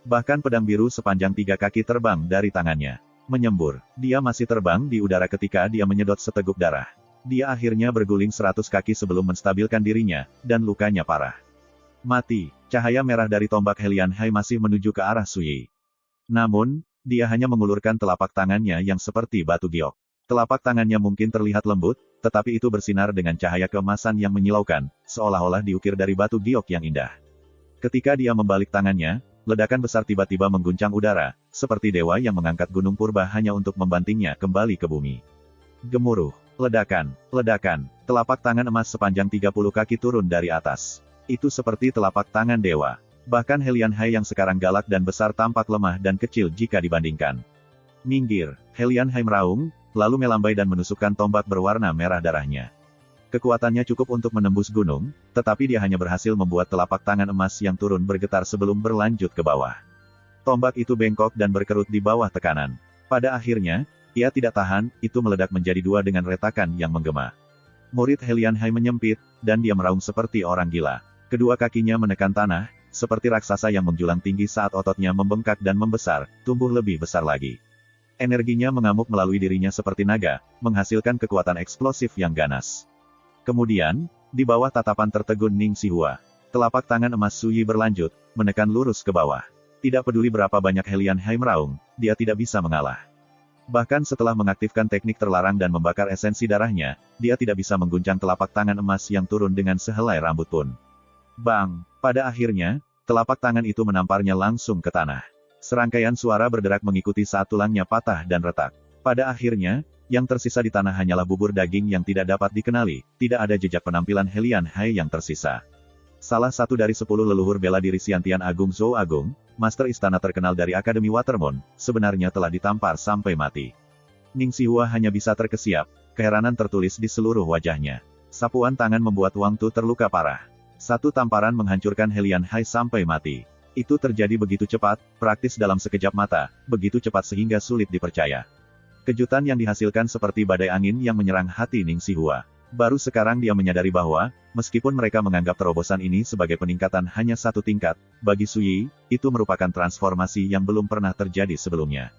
Bahkan pedang biru sepanjang 3 kaki terbang dari tangannya. Menyembur. Dia masih terbang di udara ketika dia menyedot seteguk darah. Dia akhirnya berguling 100 kaki sebelum menstabilkan dirinya, dan lukanya parah. Mati. Cahaya merah dari tombak Helian Hai masih menuju ke arah Suyi. Namun, dia hanya mengulurkan telapak tangannya yang seperti batu giok. Telapak tangannya mungkin terlihat lembut, tetapi itu bersinar dengan cahaya keemasan yang menyilaukan, seolah-olah diukir dari batu giok yang indah. Ketika dia membalik tangannya, ledakan besar tiba-tiba mengguncang udara, seperti dewa yang mengangkat gunung purba hanya untuk membantingnya kembali ke bumi. Gemuruh. Ledakan. Ledakan. Telapak tangan emas sepanjang 30 kaki turun dari atas. Itu seperti telapak tangan dewa. Bahkan Helian Hai yang sekarang galak dan besar tampak lemah dan kecil jika dibandingkan. Minggir. Helian Hai meraung, lalu melambai dan menusukkan tombak berwarna merah darahnya. Kekuatannya cukup untuk menembus gunung, tetapi dia hanya berhasil membuat telapak tangan emas yang turun bergetar sebelum berlanjut ke bawah. Tombak itu bengkok dan berkerut di bawah tekanan. Pada akhirnya, ia tidak tahan, itu meledak menjadi 2 dengan retakan yang menggema. Murid Helian Hai menyempit, dan dia meraung seperti orang gila. Kedua kakinya menekan tanah, seperti raksasa yang menjulang tinggi saat ototnya membengkak dan membesar, tumbuh lebih besar lagi. Energinya mengamuk melalui dirinya seperti naga, menghasilkan kekuatan eksplosif yang ganas. Kemudian, di bawah tatapan tertegun Ning Sihua, telapak tangan emas Suyi berlanjut, menekan lurus ke bawah. Tidak peduli berapa banyak Helian Hai meraung, dia tidak bisa mengalah. Bahkan setelah mengaktifkan teknik terlarang dan membakar esensi darahnya, dia tidak bisa mengguncang telapak tangan emas yang turun dengan sehelai rambut pun. Bang! Pada akhirnya, telapak tangan itu menamparnya langsung ke tanah. Serangkaian suara berderak mengikuti saat tulangnya patah dan retak. Pada akhirnya, Yang tersisa di tanah hanyalah bubur daging yang tidak dapat dikenali, tidak ada jejak penampilan Helian Hai yang tersisa. Salah satu dari 10 leluhur bela diri Xiantian Agung Zhou Agung, master istana terkenal dari Akademi Watermoon, sebenarnya telah ditampar sampai mati. Ning Xihua hanya bisa terkesiap, keheranan tertulis di seluruh wajahnya. Sapuan tangan membuat Wang Tu terluka parah. Satu tamparan menghancurkan Helian Hai sampai mati. Itu terjadi begitu cepat, praktis dalam sekejap mata, begitu cepat sehingga sulit dipercaya. Kejutan yang dihasilkan seperti badai angin yang menyerang hati Ning Xihua. Baru sekarang dia menyadari bahwa, meskipun mereka menganggap terobosan ini sebagai peningkatan hanya satu tingkat, bagi Su Yi, itu merupakan transformasi yang belum pernah terjadi sebelumnya.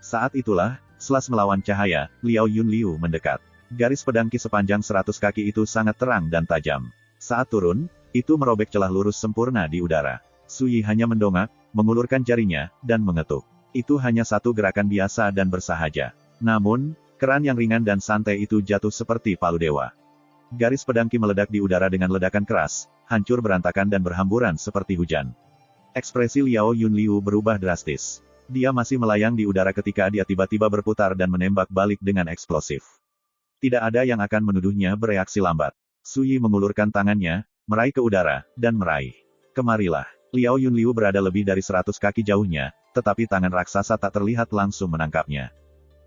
Saat itulah, selas melawan cahaya, Liao Yunliu mendekat. Garis pedang Qi sepanjang 100 kaki itu sangat terang dan tajam. Saat turun, itu merobek celah lurus sempurna di udara. Su Yi hanya mendongak, mengulurkan jarinya, dan mengetuk. Itu hanya satu gerakan biasa dan bersahaja. Namun, keran yang ringan dan santai itu jatuh seperti palu dewa. Garis pedang Qi meledak di udara dengan ledakan keras, hancur berantakan dan berhamburan seperti hujan. Ekspresi Liao Yunliu berubah drastis. Dia masih melayang di udara ketika dia tiba-tiba berputar dan menembak balik dengan eksplosif. Tidak ada yang akan menuduhnya bereaksi lambat. Su Yi mengulurkan tangannya, meraih ke udara, dan meraih. Kemarilah. Liao Yunliu berada lebih dari 100 kaki jauhnya, tetapi tangan raksasa tak terlihat langsung menangkapnya.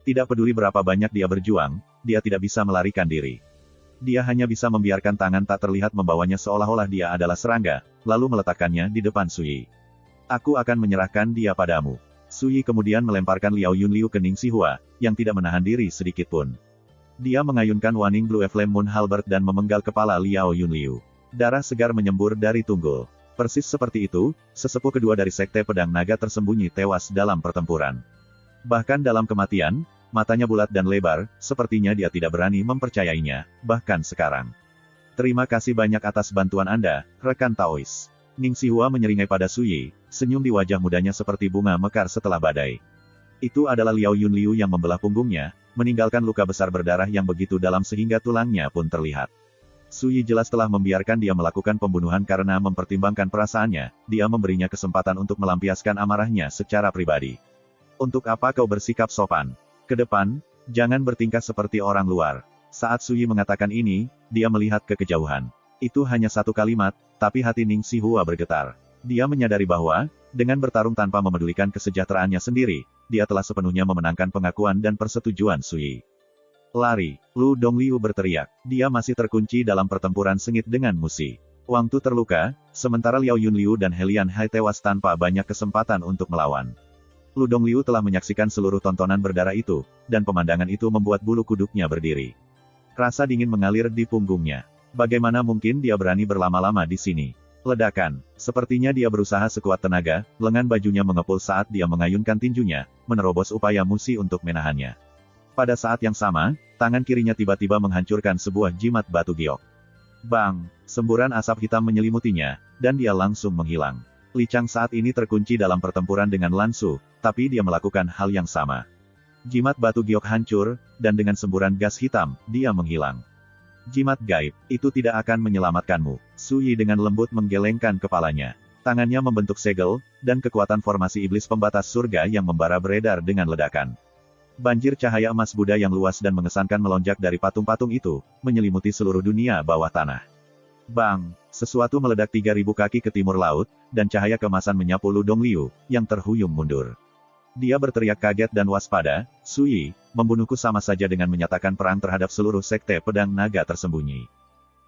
Tidak peduli berapa banyak dia berjuang, dia tidak bisa melarikan diri. Dia hanya bisa membiarkan tangan tak terlihat membawanya seolah-olah dia adalah serangga, lalu meletakkannya di depan Su Yi. Aku akan menyerahkan dia padamu. Su Yi kemudian melemparkan Liao Yunliu ke Ning Xihua, yang tidak menahan diri sedikitpun. Dia mengayunkan Waning Blue Flame Moon Halberd dan memenggal kepala Liao Yunliu. Darah segar menyembur dari tunggul. Persis seperti itu, sesepuh kedua dari Sekte Pedang Naga tersembunyi tewas dalam pertempuran. Bahkan dalam kematian, matanya bulat dan lebar, sepertinya dia tidak berani mempercayainya, bahkan sekarang. Terima kasih banyak atas bantuan Anda, rekan Taois. Ning Xihua menyeringai pada Su Yi, senyum di wajah mudanya seperti bunga mekar setelah badai. Itu adalah Liao Yunliu yang membelah punggungnya, meninggalkan luka besar berdarah yang begitu dalam sehingga tulangnya pun terlihat. Su Yi jelas telah membiarkan dia melakukan pembunuhan karena mempertimbangkan perasaannya, dia memberinya kesempatan untuk melampiaskan amarahnya secara pribadi. Untuk apa kau bersikap sopan? Ke depan, jangan bertingkah seperti orang luar. Saat Su Yi mengatakan ini, dia melihat ke kejauhan. Itu hanya satu kalimat, tapi hati Ning Xihua bergetar. Dia menyadari bahwa, dengan bertarung tanpa memedulikan kesejahteraannya sendiri, dia telah sepenuhnya memenangkan pengakuan dan persetujuan Su Yi. Lari, Lu Dongliu berteriak. Dia masih terkunci dalam pertempuran sengit dengan Musi. Wang Tu terluka, sementara Liao Yunliu dan Helian Hai tewas tanpa banyak kesempatan untuk melawan. Lu Dongliu telah menyaksikan seluruh tontonan berdarah itu, dan pemandangan itu membuat bulu kuduknya berdiri. Rasa dingin mengalir di punggungnya. Bagaimana mungkin dia berani berlama-lama di sini? Ledakan. Sepertinya dia berusaha sekuat tenaga, lengan bajunya mengepul saat dia mengayunkan tinjunya, menerobos upaya Musi untuk menahannya. Pada saat yang sama, tangan kirinya tiba-tiba menghancurkan sebuah jimat batu giok. Bang! Semburan asap hitam menyelimutinya, dan dia langsung menghilang. Li Chang saat ini terkunci dalam pertempuran dengan Lan Su, tapi dia melakukan hal yang sama. Jimat batu giok hancur, dan dengan semburan gas hitam, dia menghilang. Jimat gaib, itu tidak akan menyelamatkanmu. Su Yi dengan lembut menggelengkan kepalanya. Tangannya membentuk segel, dan kekuatan formasi iblis pembatas surga yang membara beredar dengan ledakan. Banjir cahaya emas Buddha yang luas dan mengesankan melonjak dari patung-patung itu, menyelimuti seluruh dunia bawah tanah. Bang! Sesuatu meledak 3000 kaki ke timur laut, dan cahaya kemasan menyapu Lu Dongliu, yang terhuyung mundur. Dia berteriak kaget dan waspada, Su Yi, membunuhku sama saja dengan menyatakan perang terhadap seluruh sekte pedang naga tersembunyi.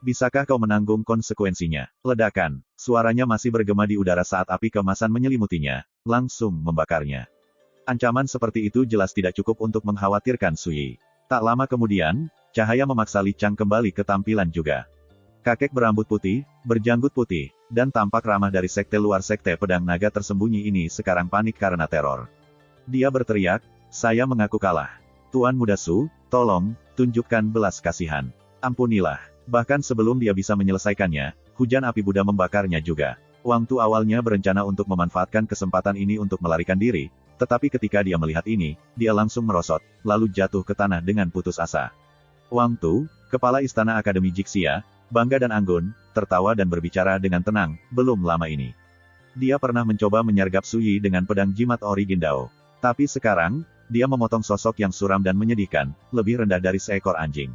Bisakah kau menanggung konsekuensinya? Ledakan. Suaranya masih bergema di udara saat api kemasan menyelimutinya, langsung membakarnya. Ancaman seperti itu jelas tidak cukup untuk mengkhawatirkan Su Yi. Tak lama kemudian, cahaya memaksa Li Chang kembali ke tampilan juga. Kakek berambut putih, berjanggut putih, dan tampak ramah dari sekte luar sekte pedang naga tersembunyi ini sekarang panik karena teror. Dia berteriak, saya mengaku kalah. Tuan Muda Su, tolong, tunjukkan belas kasihan. Ampunilah. Bahkan sebelum dia bisa menyelesaikannya, hujan api Buddha membakarnya juga. Wang Tu awalnya berencana untuk memanfaatkan kesempatan ini untuk melarikan diri, tetapi ketika dia melihat ini, dia langsung merosot, lalu jatuh ke tanah dengan putus asa. Wang Tu, kepala istana Akademi Jixia, bangga dan anggun, tertawa dan berbicara dengan tenang, belum lama ini. Dia pernah mencoba menyergap Su Yi dengan pedang jimat Origin Dao. Tapi sekarang, dia memotong sosok yang suram dan menyedihkan, lebih rendah dari seekor anjing.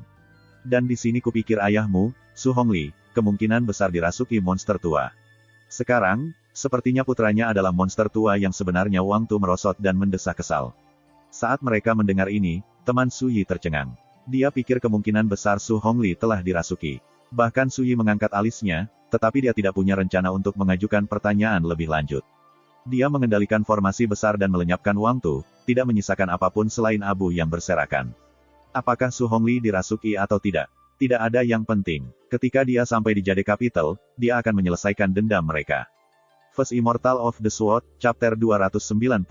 Dan di sini kupikir ayahmu, Su Hongli, kemungkinan besar dirasuki monster tua. Sekarang, sepertinya putranya adalah monster tua yang sebenarnya. Wang Tu merosot dan mendesah kesal. Saat mereka mendengar ini, teman Su Yi tercengang. Dia pikir kemungkinan besar Su Hongli telah dirasuki. Bahkan Su Yi mengangkat alisnya, tetapi dia tidak punya rencana untuk mengajukan pertanyaan lebih lanjut. Dia mengendalikan formasi besar dan melenyapkan Wang Tu, tidak menyisakan apapun selain abu yang berserakan. Apakah Su Hongli dirasuki atau tidak? Tidak ada yang penting. Ketika dia sampai di Jade Capital, dia akan menyelesaikan dendam mereka. First Immortal of the Sword, Chapter 292.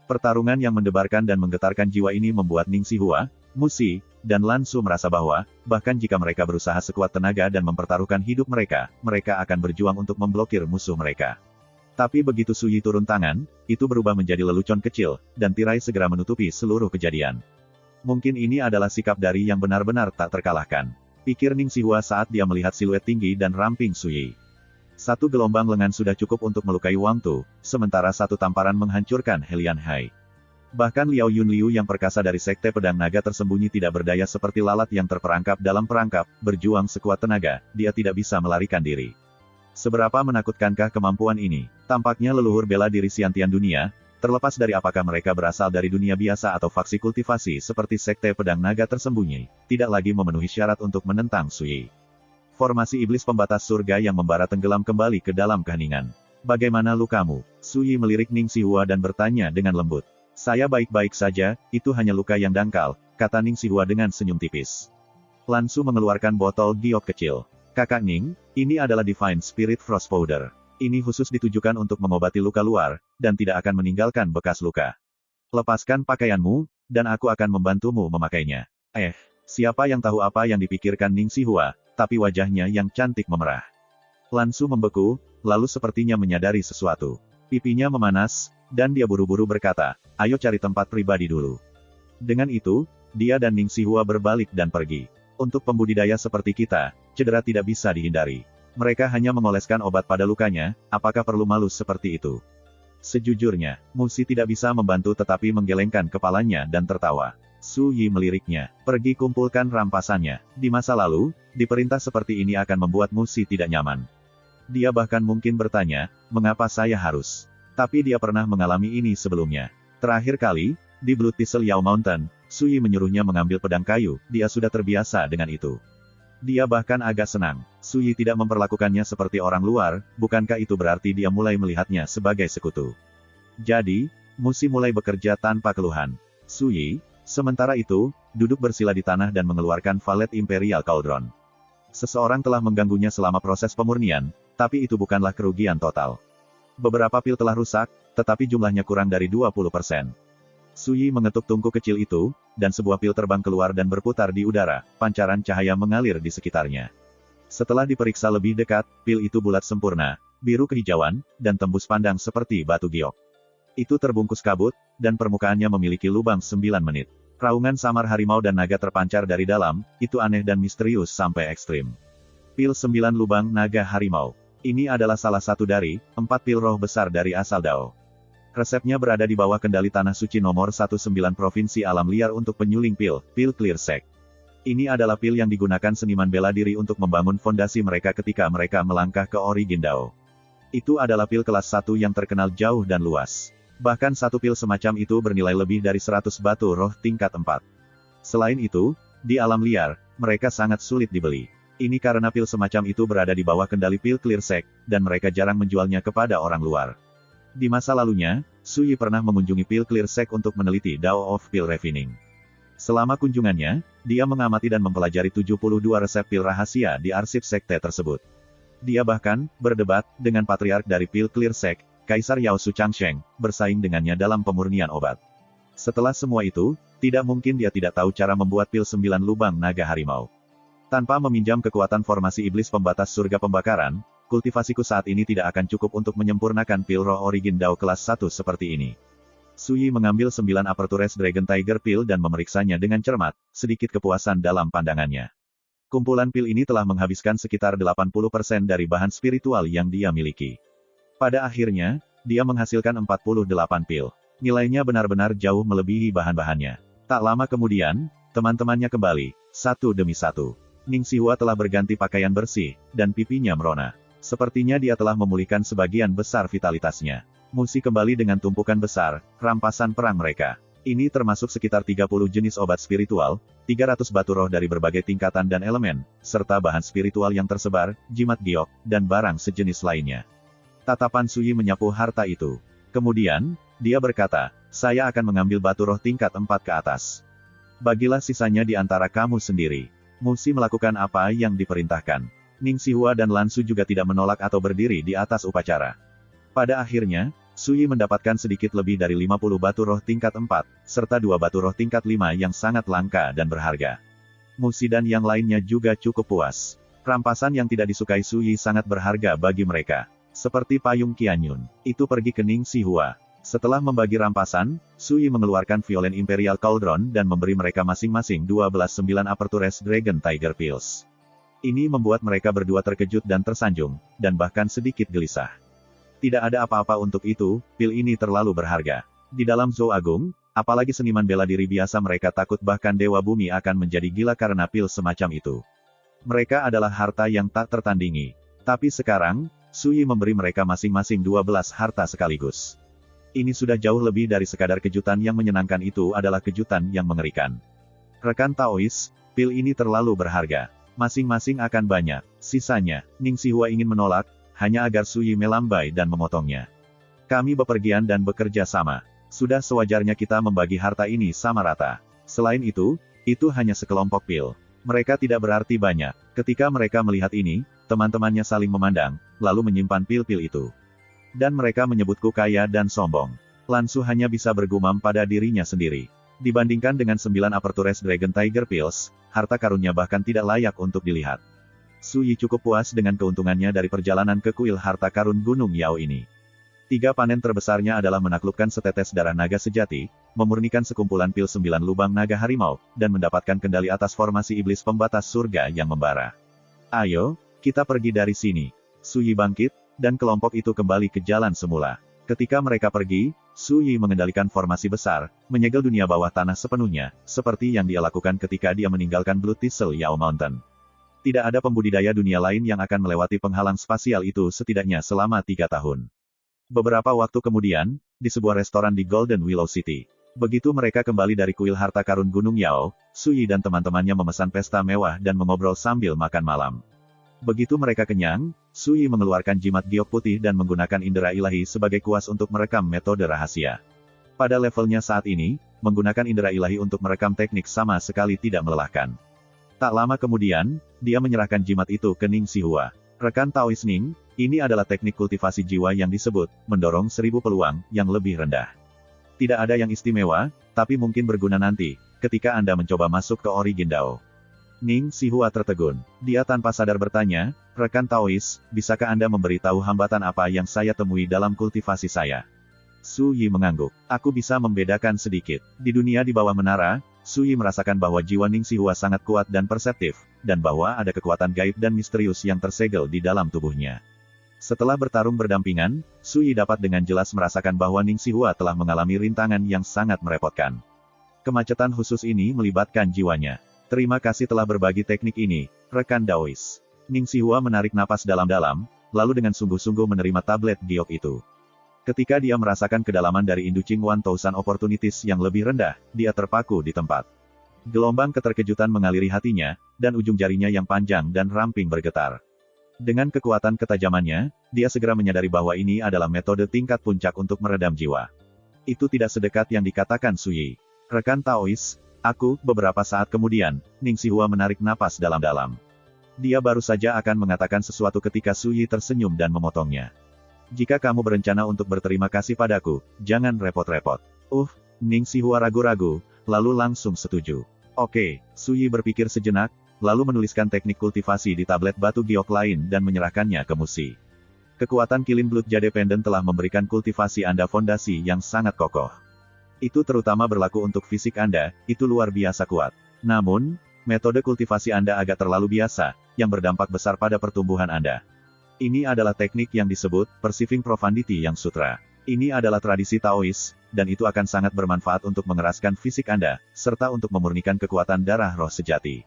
Pertarungan yang mendebarkan dan menggetarkan jiwa ini membuat Ning Xihua, Musi, dan Lan Su merasa bahwa, bahkan jika mereka berusaha sekuat tenaga dan mempertaruhkan hidup mereka, mereka akan berjuang untuk memblokir musuh mereka. Tapi begitu Su Yi turun tangan, itu berubah menjadi lelucon kecil, dan tirai segera menutupi seluruh kejadian. Mungkin ini adalah sikap dari yang benar-benar tak terkalahkan. Pikir Ning Xihua saat dia melihat siluet tinggi dan ramping Su Yi. Satu gelombang lengan sudah cukup untuk melukai Wang Tu, sementara satu tamparan menghancurkan Helian Hai. Bahkan Liao Yunliu yang perkasa dari Sekte Pedang Naga tersembunyi tidak berdaya seperti lalat yang terperangkap dalam perangkap, berjuang sekuat tenaga, dia tidak bisa melarikan diri. Seberapa menakutkankah kemampuan ini? Tampaknya leluhur bela diri Xiantian dunia, terlepas dari apakah mereka berasal dari dunia biasa atau faksi kultivasi seperti Sekte Pedang Naga tersembunyi, tidak lagi memenuhi syarat untuk menentang Su Yi. Formasi iblis pembatas surga yang membara tenggelam kembali ke dalam keheningan. Bagaimana lukamu? Su Yi melirik Ning Xihua dan bertanya dengan lembut. Saya baik-baik saja, itu hanya luka yang dangkal, kata Ning Xihua dengan senyum tipis. Lan Su mengeluarkan botol giok kecil. Kakak Ning, ini adalah Divine Spirit Frost Powder. Ini khusus ditujukan untuk mengobati luka luar, dan tidak akan meninggalkan bekas luka. Lepaskan pakaianmu, dan aku akan membantumu memakainya. Siapa yang tahu apa yang dipikirkan Ning Xihua, tapi wajahnya yang cantik memerah. Lan Su membeku, lalu sepertinya menyadari sesuatu. Pipinya memanas, dan dia buru-buru berkata, ayo cari tempat pribadi dulu. Dengan itu, dia dan Ning Xihua berbalik dan pergi. Untuk pembudidaya seperti kita, cedera tidak bisa dihindari. Mereka hanya mengoleskan obat pada lukanya, apakah perlu malu seperti itu? Sejujurnya, Musi tidak bisa membantu tetapi menggelengkan kepalanya dan tertawa. Su Yi meliriknya, pergi kumpulkan rampasannya. Di masa lalu, diperintah seperti ini akan membuat Musi tidak nyaman. Dia bahkan mungkin bertanya, mengapa saya harus? Tapi dia pernah mengalami ini sebelumnya. Terakhir kali, di Blue Thistle Yao Mountain, Su Yi menyuruhnya mengambil pedang kayu, dia sudah terbiasa dengan itu. Dia bahkan agak senang. Su Yi tidak memperlakukannya seperti orang luar, bukankah itu berarti dia mulai melihatnya sebagai sekutu? Jadi, Musi mulai bekerja tanpa keluhan. Su Yi, sementara itu, duduk bersila di tanah dan mengeluarkan Valet Imperial Cauldron. Seseorang telah mengganggunya selama proses pemurnian, tapi itu bukanlah kerugian total. Beberapa pil telah rusak, tetapi jumlahnya kurang dari 20%. Su Yi mengetuk tungku kecil itu, dan sebuah pil terbang keluar dan berputar di udara, pancaran cahaya mengalir di sekitarnya. Setelah diperiksa lebih dekat, pil itu bulat sempurna, biru kehijauan, dan tembus pandang seperti batu giok. Itu terbungkus kabut, dan permukaannya memiliki lubang 9 menit. Raungan samar harimau dan naga terpancar dari dalam, itu aneh dan misterius sampai ekstrim. Pil 9 lubang naga harimau. Ini adalah salah satu dari 4 pil roh besar dari asal Dao. Resepnya berada di bawah kendali Tanah Suci nomor 19 Provinsi Alam Liar untuk penyuling pil Clear Sect. Ini adalah pil yang digunakan seniman bela diri untuk membangun fondasi mereka ketika mereka melangkah ke Origin Dao. Itu adalah pil kelas 1 yang terkenal jauh dan luas. Bahkan satu pil semacam itu bernilai lebih dari 100 batu roh tingkat 4. Selain itu, di alam liar, mereka sangat sulit dibeli. Ini karena pil semacam itu berada di bawah kendali pil Clear Sect, dan mereka jarang menjualnya kepada orang luar. Di masa lalunya, Su Yi pernah mengunjungi pil Clear Sect untuk meneliti Dao of Pil Refining. Selama kunjungannya, dia mengamati dan mempelajari 72 resep pil rahasia di arsip sekte tersebut. Dia bahkan berdebat dengan patriark dari pil Clear Sect, Kaisar Yao Su Changsheng, bersaing dengannya dalam pemurnian obat. Setelah semua itu, tidak mungkin dia tidak tahu cara membuat pil 9 lubang naga harimau. Tanpa meminjam kekuatan formasi iblis pembatas surga pembakaran, kultivasiku saat ini tidak akan cukup untuk menyempurnakan pil roh Origin Dao kelas 1 seperti ini. Su Yi mengambil 9 Apertures Dragon Tiger Pil dan memeriksanya dengan cermat, sedikit kepuasan dalam pandangannya. Kumpulan pil ini telah menghabiskan sekitar 80% dari bahan spiritual yang dia miliki. Pada akhirnya, dia menghasilkan 48 pil. Nilainya benar-benar jauh melebihi bahan-bahannya. Tak lama kemudian, teman-temannya kembali, satu demi satu. Ning Xihua telah berganti pakaian bersih, dan pipinya merona. Sepertinya dia telah memulihkan sebagian besar vitalitasnya. Musi kembali dengan tumpukan besar, rampasan perang mereka. Ini termasuk sekitar 30 jenis obat spiritual, 300 batu roh dari berbagai tingkatan dan elemen, serta bahan spiritual yang tersebar, jimat giok, dan barang sejenis lainnya. Tatapan Sui menyapu harta itu. Kemudian, dia berkata, saya akan mengambil batu roh tingkat 4 ke atas. Bagilah sisanya di antara kamu sendiri. Musi melakukan apa yang diperintahkan. Ning Xihua dan Lan Su juga tidak menolak atau berdiri di atas upacara. Pada akhirnya, Sui mendapatkan sedikit lebih dari 50 batu roh tingkat 4, serta 2 batu roh tingkat 5 yang sangat langka dan berharga. Musi dan yang lainnya juga cukup puas. Rampasan yang tidak disukai Sui sangat berharga bagi mereka. Seperti payung Qianyun, itu pergi ke Ning Xihua. Setelah membagi rampasan, Sui mengeluarkan Violen Imperial Cauldron dan memberi mereka masing-masing 12 9 Apertures Dragon Tiger Pills. Ini membuat mereka berdua terkejut dan tersanjung, dan bahkan sedikit gelisah. Tidak ada apa-apa untuk itu, pil ini terlalu berharga. Di dalam Zou Agung, apalagi seniman bela diri biasa mereka takut bahkan Dewa Bumi akan menjadi gila karena pil semacam itu. Mereka adalah harta yang tak tertandingi. Tapi sekarang, Sui memberi mereka masing-masing 12 harta sekaligus. Ini sudah jauh lebih dari sekadar kejutan yang menyenangkan, itu adalah kejutan yang mengerikan. Rekan Taois, pil ini terlalu berharga. Masing-masing akan banyak. Sisanya, Ning Xihua ingin menolak, hanya agar Sui melambai dan memotongnya. Kami bepergian dan bekerja sama. Sudah sewajarnya kita membagi harta ini sama rata. Selain itu hanya sekelompok pil. Mereka tidak berarti banyak. Ketika mereka melihat ini, teman-temannya saling memandang, lalu menyimpan pil-pil itu. Dan mereka menyebutku kaya dan sombong. Lan Su hanya bisa bergumam pada dirinya sendiri. Dibandingkan dengan 9 Apertures Dragon Tiger Pills, harta karunnya bahkan tidak layak untuk dilihat. Sui cukup puas dengan keuntungannya dari perjalanan ke kuil harta karun Gunung Yao ini. 3 panen terbesarnya adalah menaklukkan setetes darah naga sejati, memurnikan sekumpulan pil 9 lubang naga harimau, dan mendapatkan kendali atas formasi iblis pembatas surga yang membara. Ayo, kita pergi dari sini. Sui bangkit, dan kelompok itu kembali ke jalan semula. Ketika mereka pergi, Sui mengendalikan formasi besar, menyegel dunia bawah tanah sepenuhnya, seperti yang dia lakukan ketika dia meninggalkan Blue Thistle Yao Mountain. Tidak ada pembudidaya dunia lain yang akan melewati penghalang spasial itu setidaknya selama 3 tahun. Beberapa waktu kemudian, di sebuah restoran di Golden Willow City. Begitu mereka kembali dari kuil harta karun Gunung Yao, Sui dan teman-temannya memesan pesta mewah dan mengobrol sambil makan malam. Begitu mereka kenyang, Sui mengeluarkan jimat giok putih dan menggunakan indera ilahi sebagai kuas untuk merekam metode rahasia. Pada levelnya saat ini, menggunakan indera ilahi untuk merekam teknik sama sekali tidak melelahkan. Tak lama kemudian, dia menyerahkan jimat itu ke Ning Xihua. Rekan Taois Ning, ini adalah teknik kultivasi jiwa yang disebut, mendorong 1000 peluang, yang lebih rendah. Tidak ada yang istimewa, tapi mungkin berguna nanti, ketika Anda mencoba masuk ke Origin Dao. Ning Xihua tertegun. Dia tanpa sadar bertanya, rekan Taois, bisakah Anda memberitahu hambatan apa yang saya temui dalam kultivasi saya? Su Yi mengangguk. Aku bisa membedakan sedikit. Di dunia di bawah menara, Su Yi merasakan bahwa jiwa Ning Xihua sangat kuat dan perseptif, dan bahwa ada kekuatan gaib dan misterius yang tersegel di dalam tubuhnya. Setelah bertarung berdampingan, Su Yi dapat dengan jelas merasakan bahwa Ning Xihua telah mengalami rintangan yang sangat merepotkan. Kemacetan khusus ini melibatkan jiwanya. Terima kasih telah berbagi teknik ini, rekan Daois. Ning Xihua menarik napas dalam-dalam, lalu dengan sungguh-sungguh menerima tablet giok itu. Ketika dia merasakan kedalaman dari Inducing 1000 Opportunities yang lebih rendah, dia terpaku di tempat. Gelombang keterkejutan mengaliri hatinya, dan ujung jarinya yang panjang dan ramping bergetar. Dengan kekuatan ketajamannya, dia segera menyadari bahwa ini adalah metode tingkat puncak untuk meredam jiwa. Itu tidak sedekat yang dikatakan Su Yi. Rekan Taois, beberapa saat kemudian, Ning Xihua menarik napas dalam-dalam. Dia baru saja akan mengatakan sesuatu ketika Su Yi tersenyum dan memotongnya. Jika kamu berencana untuk berterima kasih padaku, jangan repot-repot. Ning Xihua ragu-ragu, lalu langsung setuju. Oke, Su Yi berpikir sejenak, lalu menuliskan teknik kultivasi di tablet batu giok lain dan menyerahkannya ke Musi. Kekuatan Kilin Blood Jade Pendant telah memberikan kultivasi Anda fondasi yang sangat kokoh. Itu terutama berlaku untuk fisik Anda, itu luar biasa kuat. Namun, metode kultivasi Anda agak terlalu biasa, yang berdampak besar pada pertumbuhan Anda. Ini adalah teknik yang disebut, Perceiving Profundity yang Sutra. Ini adalah tradisi Taois, dan itu akan sangat bermanfaat untuk mengeraskan fisik Anda, serta untuk memurnikan kekuatan darah roh sejati.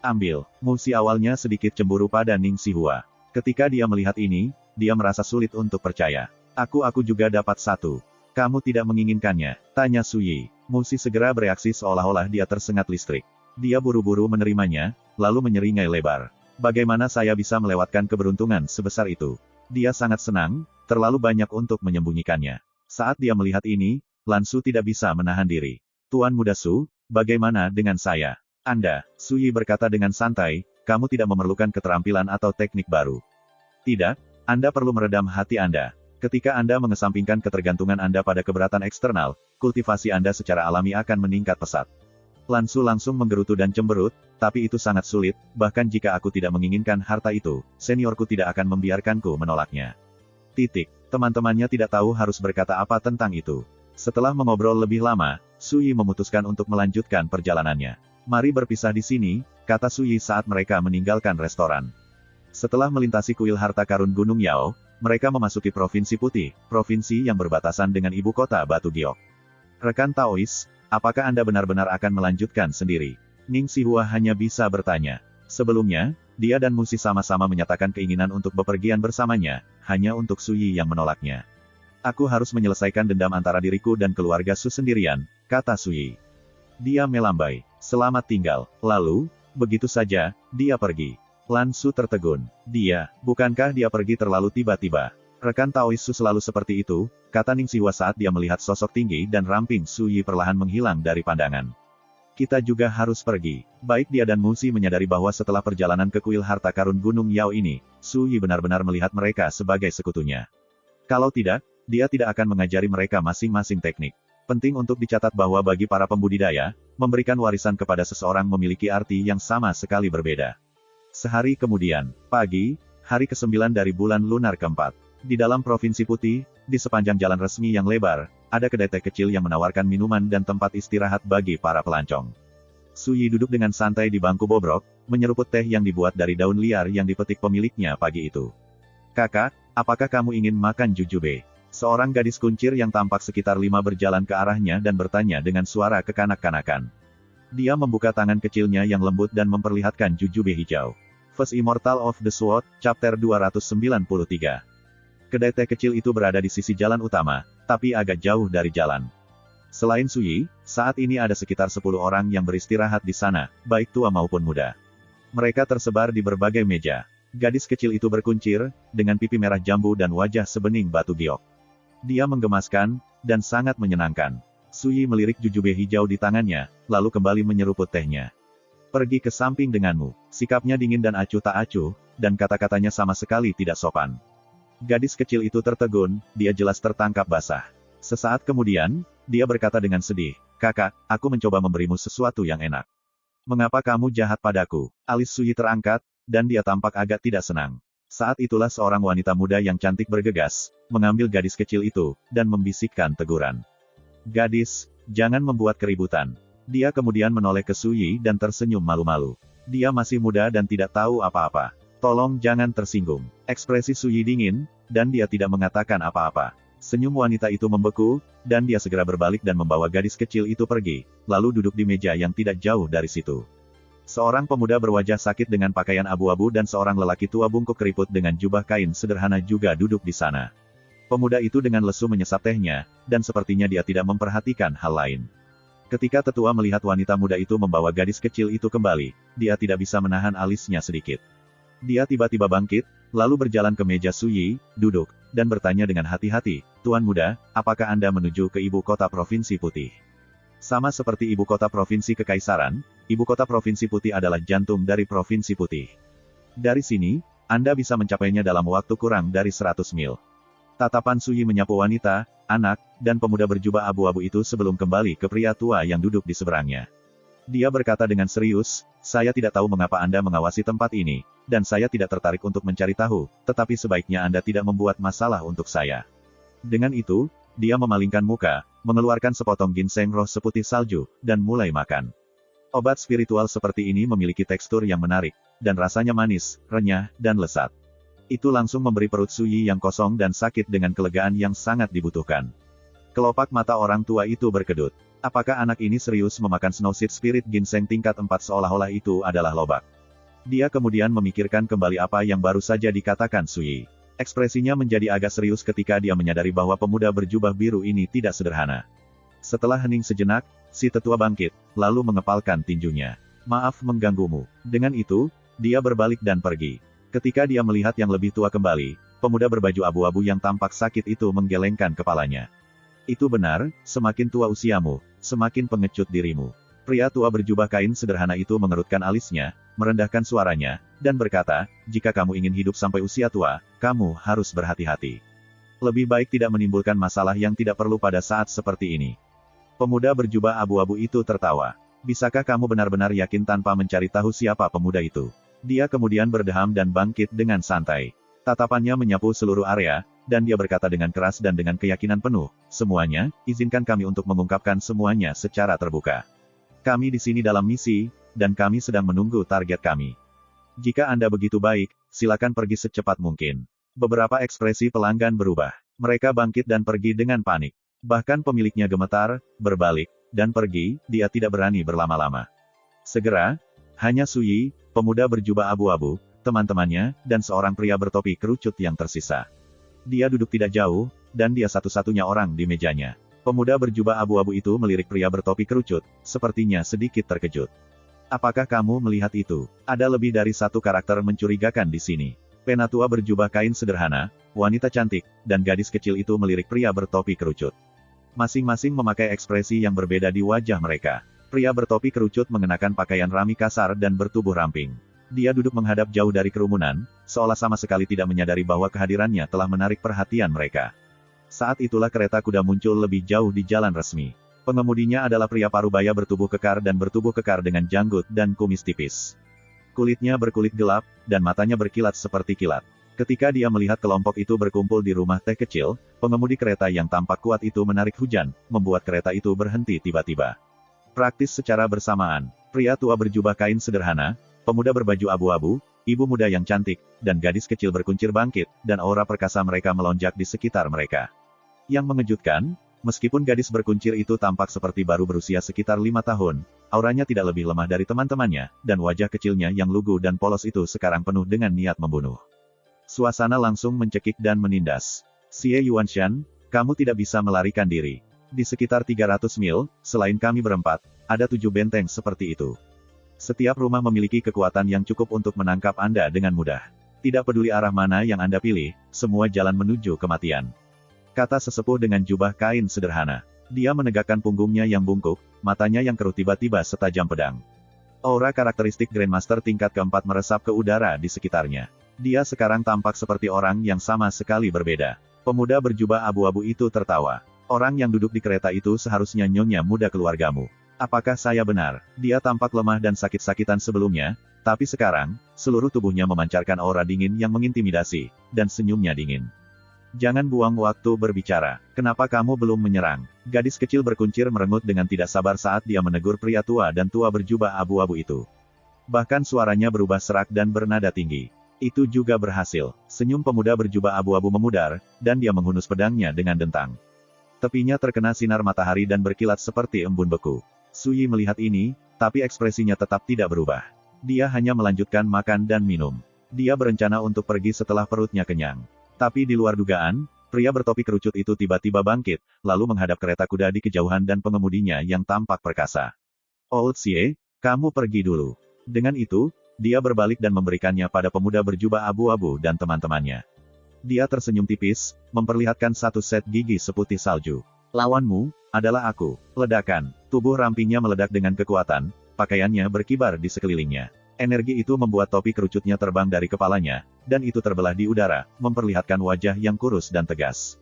Ambil. Musi awalnya sedikit cemburu pada Ning Sihua. Ketika dia melihat ini, dia merasa sulit untuk percaya. Aku juga dapat satu. Kamu tidak menginginkannya? Tanya Suyi. Musi segera bereaksi seolah-olah dia tersengat listrik. Dia buru-buru menerimanya, lalu menyeringai lebar. Bagaimana saya bisa melewatkan keberuntungan sebesar itu? Dia sangat senang, terlalu banyak untuk menyembunyikannya. Saat dia melihat ini, Lan Su tidak bisa menahan diri. Tuan Muda Su, bagaimana dengan saya? Anda, Suyi berkata dengan santai, kamu tidak memerlukan keterampilan atau teknik baru. Tidak, Anda perlu meredam hati Anda. Ketika Anda mengesampingkan ketergantungan Anda pada keberatan eksternal, kultivasi Anda secara alami akan meningkat pesat. Lan Su langsung menggerutu dan cemberut, tapi itu sangat sulit, bahkan jika aku tidak menginginkan harta itu, seniorku tidak akan membiarkanku menolaknya. Teman-temannya tidak tahu harus berkata apa tentang itu. Setelah mengobrol lebih lama, Suyi memutuskan untuk melanjutkan perjalanannya. Mari berpisah di sini, kata Suyi saat mereka meninggalkan restoran. Setelah melintasi kuil harta karun Gunung Yao, mereka memasuki Provinsi Putih, provinsi yang berbatasan dengan ibu kota Batu Giok. Rekan Taois, apakah Anda benar-benar akan melanjutkan sendiri? Ning Sihua hanya bisa bertanya. Sebelumnya, dia dan Musi sama-sama menyatakan keinginan untuk bepergian bersamanya, hanya untuk Suyi yang menolaknya. Aku harus menyelesaikan dendam antara diriku dan keluarga Su sendirian, kata Suyi. Dia melambai. Selamat tinggal. Lalu, begitu saja, dia pergi. Lan Su tertegun. Bukankah dia pergi terlalu tiba-tiba? Rekan Taois Su selalu seperti itu, kata Ning Sihua saat dia melihat sosok tinggi dan ramping Suyi perlahan menghilang dari pandangan. Kita juga harus pergi. Baik dia dan Musi menyadari bahwa setelah perjalanan ke kuil harta karun Gunung Yao ini, Suyi benar-benar melihat mereka sebagai sekutunya. Kalau tidak, dia tidak akan mengajari mereka masing-masing teknik. Penting untuk dicatat bahwa bagi para pembudidaya, memberikan warisan kepada seseorang memiliki arti yang sama sekali berbeda. Sehari kemudian, pagi, hari ke-9 dari bulan lunar keempat. Di dalam Provinsi Putih, di sepanjang jalan resmi yang lebar, ada kedai teh kecil yang menawarkan minuman dan tempat istirahat bagi para pelancong. Suyi duduk dengan santai di bangku bobrok, menyeruput teh yang dibuat dari daun liar yang dipetik pemiliknya pagi itu. Kakak, apakah kamu ingin makan jujube? Seorang gadis kuncir yang tampak sekitar 5 berjalan ke arahnya dan bertanya dengan suara kekanak-kanakan. Dia membuka tangan kecilnya yang lembut dan memperlihatkan jujube hijau. First Immortal of the Sword, Chapter 293. Kedai teh kecil itu berada di sisi jalan utama, tapi agak jauh dari jalan. Selain Suyi, saat ini ada sekitar 10 orang yang beristirahat di sana, baik tua maupun muda. Mereka tersebar di berbagai meja. Gadis kecil itu berkuncir, dengan pipi merah jambu dan wajah sebening batu giok. Dia menggemaskan, dan sangat menyenangkan. Suyi melirik jujube hijau di tangannya, lalu kembali menyeruput tehnya. Pergi ke samping denganmu. Sikapnya dingin dan acuh tak acuh, dan kata-katanya sama sekali tidak sopan. Gadis kecil itu tertegun, dia jelas tertangkap basah. Sesaat kemudian, dia berkata dengan sedih, Kakak, aku mencoba memberimu sesuatu yang enak. Mengapa kamu jahat padaku? Alis Suyi terangkat, dan dia tampak agak tidak senang. Saat itulah seorang wanita muda yang cantik bergegas, mengambil gadis kecil itu, dan membisikkan teguran. Gadis, jangan membuat keributan. Dia kemudian menoleh ke Suyi dan tersenyum malu-malu. Dia masih muda dan tidak tahu apa-apa. Tolong jangan tersinggung. Ekspresi Suyi dingin, dan dia tidak mengatakan apa-apa. Senyum wanita itu membeku, dan dia segera berbalik dan membawa gadis kecil itu pergi, lalu duduk di meja yang tidak jauh dari situ. Seorang pemuda berwajah sakit dengan pakaian abu-abu dan seorang lelaki tua bungkuk keriput dengan jubah kain sederhana juga duduk di sana. Pemuda itu dengan lesu menyesap tehnya, dan sepertinya dia tidak memperhatikan hal lain. Ketika tetua melihat wanita muda itu membawa gadis kecil itu kembali, dia tidak bisa menahan alisnya sedikit. Dia tiba-tiba bangkit, lalu berjalan ke meja Suyi, duduk, dan bertanya dengan hati-hati, Tuan Muda, apakah Anda menuju ke ibu kota Provinsi Putih? Sama seperti ibu kota Provinsi Kekaisaran, ibu kota Provinsi Putih adalah jantung dari Provinsi Putih. Dari sini, Anda bisa mencapainya dalam waktu kurang dari 100 mil. Tatapan Suyi menyapu wanita, anak, dan pemuda berjubah abu-abu itu sebelum kembali ke pria tua yang duduk di seberangnya. Dia berkata dengan serius, saya tidak tahu mengapa Anda mengawasi tempat ini, dan saya tidak tertarik untuk mencari tahu, tetapi sebaiknya Anda tidak membuat masalah untuk saya. Dengan itu, dia memalingkan muka, mengeluarkan sepotong ginseng roh seputih salju, dan mulai makan. Obat spiritual seperti ini memiliki tekstur yang menarik, dan rasanya manis, renyah, dan lezat. Itu langsung memberi perut Suyi yang kosong dan sakit dengan kelegaan yang sangat dibutuhkan. Kelopak mata orang tua itu berkedut. Apakah anak ini serius memakan Snow Seed Spirit Ginseng tingkat 4 seolah-olah itu adalah lobak? Dia kemudian memikirkan kembali apa yang baru saja dikatakan Sui. Ekspresinya menjadi agak serius ketika dia menyadari bahwa pemuda berjubah biru ini tidak sederhana. Setelah hening sejenak, si tetua bangkit, lalu mengepalkan tinjunya. Maaf mengganggumu. Dengan itu, dia berbalik dan pergi. Ketika dia melihat yang lebih tua kembali, pemuda berbaju abu-abu yang tampak sakit itu menggelengkan kepalanya. Itu benar, semakin tua usiamu, semakin pengecut dirimu. Pria tua berjubah kain sederhana itu mengerutkan alisnya, merendahkan suaranya, dan berkata, jika kamu ingin hidup sampai usia tua, kamu harus berhati-hati. Lebih baik tidak menimbulkan masalah yang tidak perlu pada saat seperti ini. Pemuda berjubah abu-abu itu tertawa. Bisakah kamu benar-benar yakin tanpa mencari tahu siapa pemuda itu? Dia kemudian berdeham dan bangkit dengan santai. Tatapannya menyapu seluruh area, dan dia berkata dengan keras dan dengan keyakinan penuh, semuanya, izinkan kami untuk mengungkapkan semuanya secara terbuka. Kami di sini dalam misi, dan kami sedang menunggu target kami. Jika Anda begitu baik, silakan pergi secepat mungkin. Beberapa ekspresi pelanggan berubah. Mereka bangkit dan pergi dengan panik. Bahkan pemiliknya gemetar, berbalik, dan pergi, dia tidak berani berlama-lama. Segera, hanya Sui, pemuda berjubah abu-abu, teman-temannya, dan seorang pria bertopi kerucut yang tersisa. Dia duduk tidak jauh, dan dia satu-satunya orang di mejanya. Pemuda berjubah abu-abu itu melirik pria bertopi kerucut, sepertinya sedikit terkejut. Apakah kamu melihat itu? Ada lebih dari satu karakter mencurigakan di sini. Penatua berjubah kain sederhana, wanita cantik, dan gadis kecil itu melirik pria bertopi kerucut. Masing-masing memakai ekspresi yang berbeda di wajah mereka. Pria bertopi kerucut mengenakan pakaian rami kasar dan bertubuh ramping. Dia duduk menghadap jauh dari kerumunan, seolah sama sekali tidak menyadari bahwa kehadirannya telah menarik perhatian mereka. Saat itulah kereta kuda muncul lebih jauh di jalan resmi. Pengemudinya adalah pria parubaya bertubuh kekar dengan janggut dan kumis tipis. Kulitnya berkulit gelap, dan matanya berkilat seperti kilat. Ketika dia melihat kelompok itu berkumpul di rumah teh kecil, pengemudi kereta yang tampak kuat itu menarik hujan, membuat kereta itu berhenti tiba-tiba. Praktis secara bersamaan, pria tua berjubah kain sederhana, pemuda berbaju abu-abu, ibu muda yang cantik, dan gadis kecil berkuncir bangkit, dan aura perkasa mereka melonjak di sekitar mereka. Yang mengejutkan, meskipun gadis berkuncir itu tampak seperti baru berusia sekitar 5 tahun, auranya tidak lebih lemah dari teman-temannya, dan wajah kecilnya yang lugu dan polos itu sekarang penuh dengan niat membunuh. Suasana langsung mencekik dan menindas. Xie Yuanshan, kamu tidak bisa melarikan diri. Di sekitar 300 mil, selain kami berempat, ada 7 benteng seperti itu. Setiap rumah memiliki kekuatan yang cukup untuk menangkap Anda dengan mudah. Tidak peduli arah mana yang Anda pilih, semua jalan menuju kematian. Kata sesepuh dengan jubah kain sederhana. Dia menegakkan punggungnya yang bungkuk, matanya yang keruh tiba-tiba setajam pedang. Aura karakteristik Grandmaster tingkat keempat meresap ke udara di sekitarnya. Dia sekarang tampak seperti orang yang sama sekali berbeda. Pemuda berjubah abu-abu itu tertawa. Orang yang duduk di kereta itu seharusnya nyonya muda keluargamu. Apakah saya benar? Dia tampak lemah dan sakit-sakitan sebelumnya, tapi sekarang, seluruh tubuhnya memancarkan aura dingin yang mengintimidasi, dan senyumnya dingin. Jangan buang waktu berbicara. Kenapa kamu belum menyerang? Gadis kecil berkuncir merengut dengan tidak sabar saat dia menegur pria tua dan tua berjubah abu-abu itu. Bahkan suaranya berubah serak dan bernada tinggi. Itu juga berhasil. Senyum pemuda berjubah abu-abu memudar, dan dia menghunus pedangnya dengan dentang. Tepinya terkena sinar matahari dan berkilat seperti embun beku. Sui melihat ini, tapi ekspresinya tetap tidak berubah. Dia hanya melanjutkan makan dan minum. Dia berencana untuk pergi setelah perutnya kenyang. Tapi di luar dugaan, pria bertopi kerucut itu tiba-tiba bangkit, lalu menghadap kereta kuda di kejauhan dan pengemudinya yang tampak perkasa. Old Xie, kamu pergi dulu. Dengan itu, dia berbalik dan memberikannya pada pemuda berjubah abu-abu dan teman-temannya. Dia tersenyum tipis, memperlihatkan satu set gigi seputih salju. Lawanmu adalah aku. Ledakan. Tubuh rampingnya meledak dengan kekuatan, pakaiannya berkibar di sekelilingnya. Energi itu membuat topi kerucutnya terbang dari kepalanya, dan itu terbelah di udara, memperlihatkan wajah yang kurus dan tegas.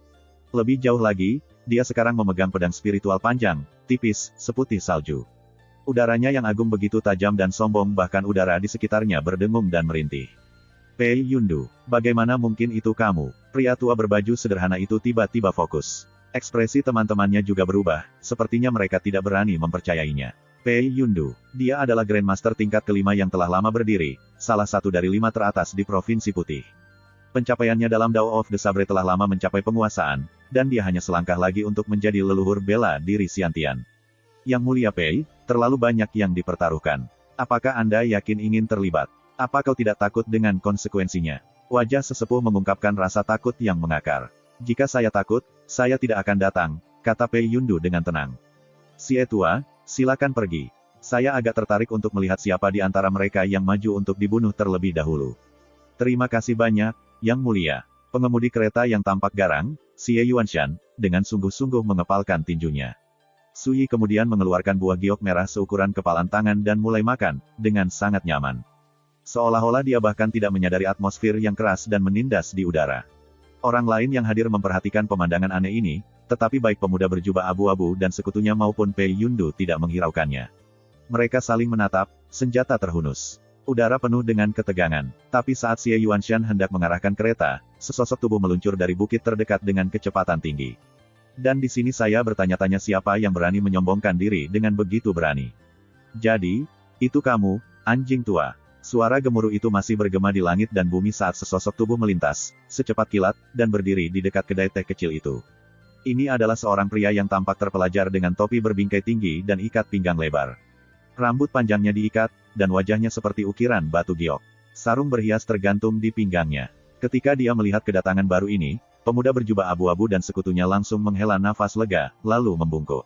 Lebih jauh lagi, dia sekarang memegang pedang spiritual panjang, tipis, seputih salju. Udaranya yang agung begitu tajam dan sombong, bahkan udara di sekitarnya berdengung dan merintih. Pei Yundu, bagaimana mungkin itu kamu? Pria tua berbaju sederhana itu tiba-tiba fokus. Ekspresi teman-temannya juga berubah, sepertinya mereka tidak berani mempercayainya. Pei Yundu, dia adalah Grandmaster tingkat kelima yang telah lama berdiri, salah satu dari 5 teratas di Provinsi Putih. Pencapaiannya dalam Dao of the Sabre telah lama mencapai penguasaan, dan dia hanya selangkah lagi untuk menjadi leluhur bela diri Xiantian. Yang Mulia Pei, terlalu banyak yang dipertaruhkan. Apakah Anda yakin ingin terlibat? Apa kau tidak takut dengan konsekuensinya? Wajah sesepuh mengungkapkan rasa takut yang mengakar. Jika saya takut, saya tidak akan datang, kata Pei Yundu dengan tenang. Si Tua, silakan pergi. Saya agak tertarik untuk melihat siapa di antara mereka yang maju untuk dibunuh terlebih dahulu. Terima kasih banyak, Yang Mulia. Pengemudi kereta yang tampak garang, Xie Yuanshan, dengan sungguh-sungguh mengepalkan tinjunya. Sui kemudian mengeluarkan buah giok merah seukuran kepalan tangan dan mulai makan, dengan sangat nyaman. Seolah-olah dia bahkan tidak menyadari atmosfer yang keras dan menindas di udara. Orang lain yang hadir memperhatikan pemandangan aneh ini, tetapi baik pemuda berjubah abu-abu dan sekutunya maupun Pei Yundu tidak menghiraukannya. Mereka saling menatap, senjata terhunus. Udara penuh dengan ketegangan. Tapi saat Xie Yuanshan hendak mengarahkan kereta, sesosok tubuh meluncur dari bukit terdekat dengan kecepatan tinggi. Dan di sini saya bertanya-tanya siapa yang berani menyombongkan diri dengan begitu berani. Jadi, itu kamu, anjing tua. Suara gemuruh itu masih bergema di langit dan bumi saat sesosok tubuh melintas, secepat kilat, dan berdiri di dekat kedai teh kecil itu. Ini adalah seorang pria yang tampak terpelajar dengan topi berbingkai tinggi dan ikat pinggang lebar. Rambut panjangnya diikat, dan wajahnya seperti ukiran batu giok. Sarung berhias tergantung di pinggangnya. Ketika dia melihat kedatangan baru ini, pemuda berjubah abu-abu dan sekutunya langsung menghela nafas lega, lalu membungkuk.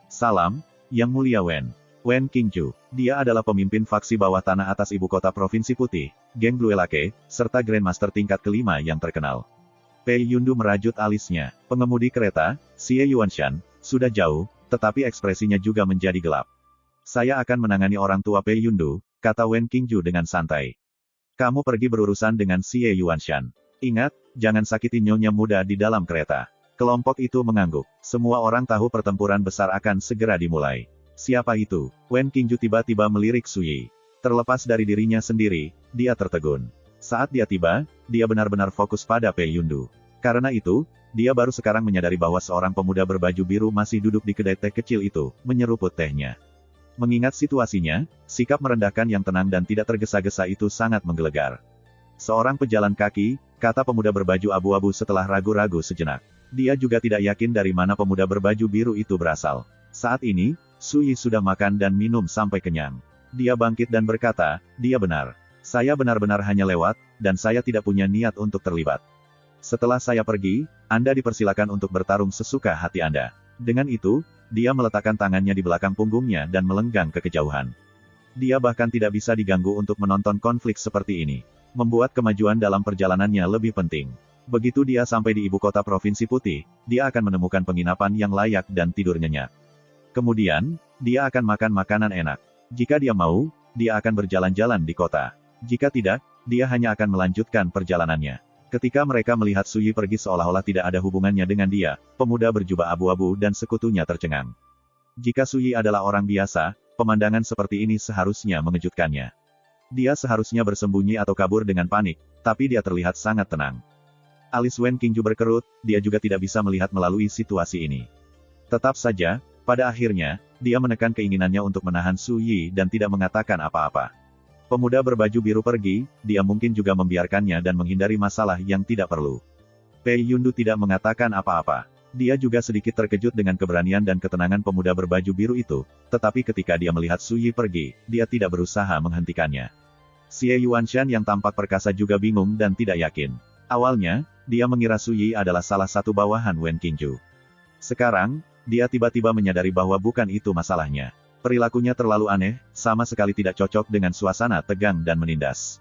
Salam, Yang Mulia Wen. Wen Qingju. Dia adalah pemimpin faksi bawah tanah atas ibu kota Provinsi Putih, Geng Blue Lake, serta Grandmaster tingkat kelima yang terkenal. Pei Yundu merajut alisnya. Pengemudi kereta, Xie Yuanshan, sudah jauh, tetapi ekspresinya juga menjadi gelap. Saya akan menangani orang tua Pei Yundu, kata Wen Qingju dengan santai. Kamu pergi berurusan dengan Xie Yuanshan. Ingat, jangan sakiti nyonya muda di dalam kereta. Kelompok itu mengangguk. Semua orang tahu pertempuran besar akan segera dimulai. Siapa itu? Wen Qingju tiba-tiba melirik Sui. Terlepas dari dirinya sendiri, dia tertegun. Saat dia tiba, dia benar-benar fokus pada Pei Yundu. Karena itu, dia baru sekarang menyadari bahwa seorang pemuda berbaju biru masih duduk di kedai teh kecil itu, menyeruput tehnya. Mengingat situasinya, sikap merendahkan yang tenang dan tidak tergesa-gesa itu sangat menggelegar. Seorang pejalan kaki, kata pemuda berbaju abu-abu setelah ragu-ragu sejenak. Dia juga tidak yakin dari mana pemuda berbaju biru itu berasal. Saat ini, Sui sudah makan dan minum sampai kenyang. Dia bangkit dan berkata, dia benar. Saya benar-benar hanya lewat, dan saya tidak punya niat untuk terlibat. Setelah saya pergi, Anda dipersilakan untuk bertarung sesuka hati Anda. Dengan itu, dia meletakkan tangannya di belakang punggungnya dan melenggang ke kejauhan. Dia bahkan tidak bisa diganggu untuk menonton konflik seperti ini. Membuat kemajuan dalam perjalanannya lebih penting. Begitu dia sampai di ibu kota Provinsi Putih, dia akan menemukan penginapan yang layak dan tidur nyenyak. Kemudian, dia akan makan makanan enak. Jika dia mau, dia akan berjalan-jalan di kota. Jika tidak, dia hanya akan melanjutkan perjalanannya. Ketika mereka melihat Sui pergi seolah-olah tidak ada hubungannya dengan dia, pemuda berjubah abu-abu dan sekutunya tercengang. Jika Sui adalah orang biasa, pemandangan seperti ini seharusnya mengejutkannya. Dia seharusnya bersembunyi atau kabur dengan panik, tapi dia terlihat sangat tenang. Alis Wen Qingju berkerut, dia juga tidak bisa melihat melalui situasi ini. Tetap saja, pada akhirnya, dia menekan keinginannya untuk menahan Sui dan tidak mengatakan apa-apa. Pemuda berbaju biru pergi, dia mungkin juga membiarkannya dan menghindari masalah yang tidak perlu. Pei Yundu tidak mengatakan apa-apa. Dia juga sedikit terkejut dengan keberanian dan ketenangan pemuda berbaju biru itu, tetapi ketika dia melihat Sui pergi, dia tidak berusaha menghentikannya. Xie Yuanshan yang tampak perkasa juga bingung dan tidak yakin. Awalnya, dia mengira Sui adalah salah satu bawahan Wen Qingju. Sekarang, dia tiba-tiba menyadari bahwa bukan itu masalahnya. Perilakunya terlalu aneh, sama sekali tidak cocok dengan suasana tegang dan menindas.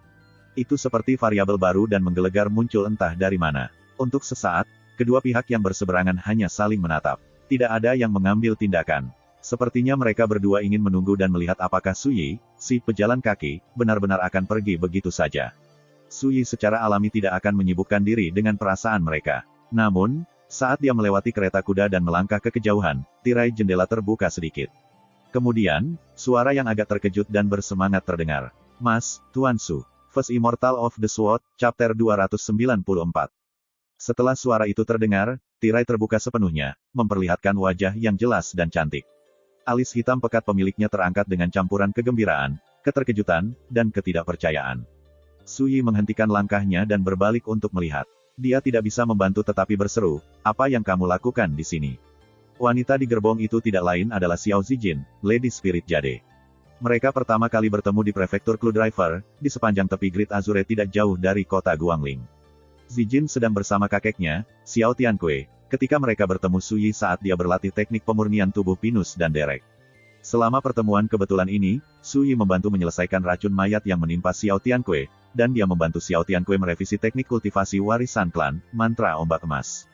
Itu seperti variabel baru dan menggelegar muncul entah dari mana. Untuk sesaat, kedua pihak yang berseberangan hanya saling menatap. Tidak ada yang mengambil tindakan. Sepertinya mereka berdua ingin menunggu dan melihat apakah Sui, si pejalan kaki, benar-benar akan pergi begitu saja. Sui secara alami tidak akan menyibukkan diri dengan perasaan mereka. Namun, saat dia melewati kereta kuda dan melangkah ke kejauhan, tirai jendela terbuka sedikit. Kemudian, suara yang agak terkejut dan bersemangat terdengar. Mas, Tuan Su. First Immortal of the Sword, Chapter 294. Setelah suara itu terdengar, tirai terbuka sepenuhnya, memperlihatkan wajah yang jelas dan cantik. Alis hitam pekat pemiliknya terangkat dengan campuran kegembiraan, keterkejutan, dan ketidakpercayaan. Su Yi menghentikan langkahnya dan berbalik untuk melihat. Dia tidak bisa membantu tetapi berseru, "Apa yang kamu lakukan di sini?" Wanita di gerbong itu tidak lain adalah Xiao Zijin, Lady Spirit Jade. Mereka pertama kali bertemu di prefektur Clue Driver, di sepanjang tepi Great Azure tidak jauh dari kota Guangling. Zijin sedang bersama kakeknya, Xiao Tiankui, ketika mereka bertemu Su Yi saat dia berlatih teknik pemurnian tubuh Pinus dan Derek. Selama pertemuan kebetulan ini, Su Yi membantu menyelesaikan racun mayat yang menimpa Xiao Tiankui, dan dia membantu Xiao Tiankui merevisi teknik kultivasi warisan klan, mantra ombak emas.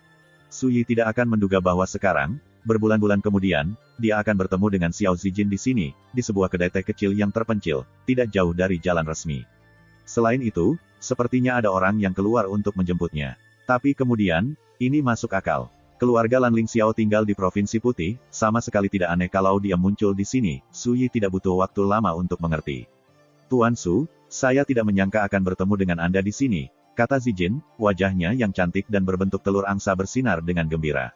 Su Yi tidak akan menduga bahwa sekarang, berbulan-bulan kemudian, dia akan bertemu dengan Xiao Zijin di sini, di sebuah kedai teh kecil yang terpencil, tidak jauh dari jalan resmi. Selain itu, sepertinya ada orang yang keluar untuk menjemputnya. Tapi kemudian, ini masuk akal. Keluarga Lanling Xiao tinggal di Provinsi Putih, sama sekali tidak aneh kalau dia muncul di sini. Su Yi tidak butuh waktu lama untuk mengerti. "Tuan Su, saya tidak menyangka akan bertemu dengan Anda di sini," kata Zijin, wajahnya yang cantik dan berbentuk telur angsa bersinar dengan gembira.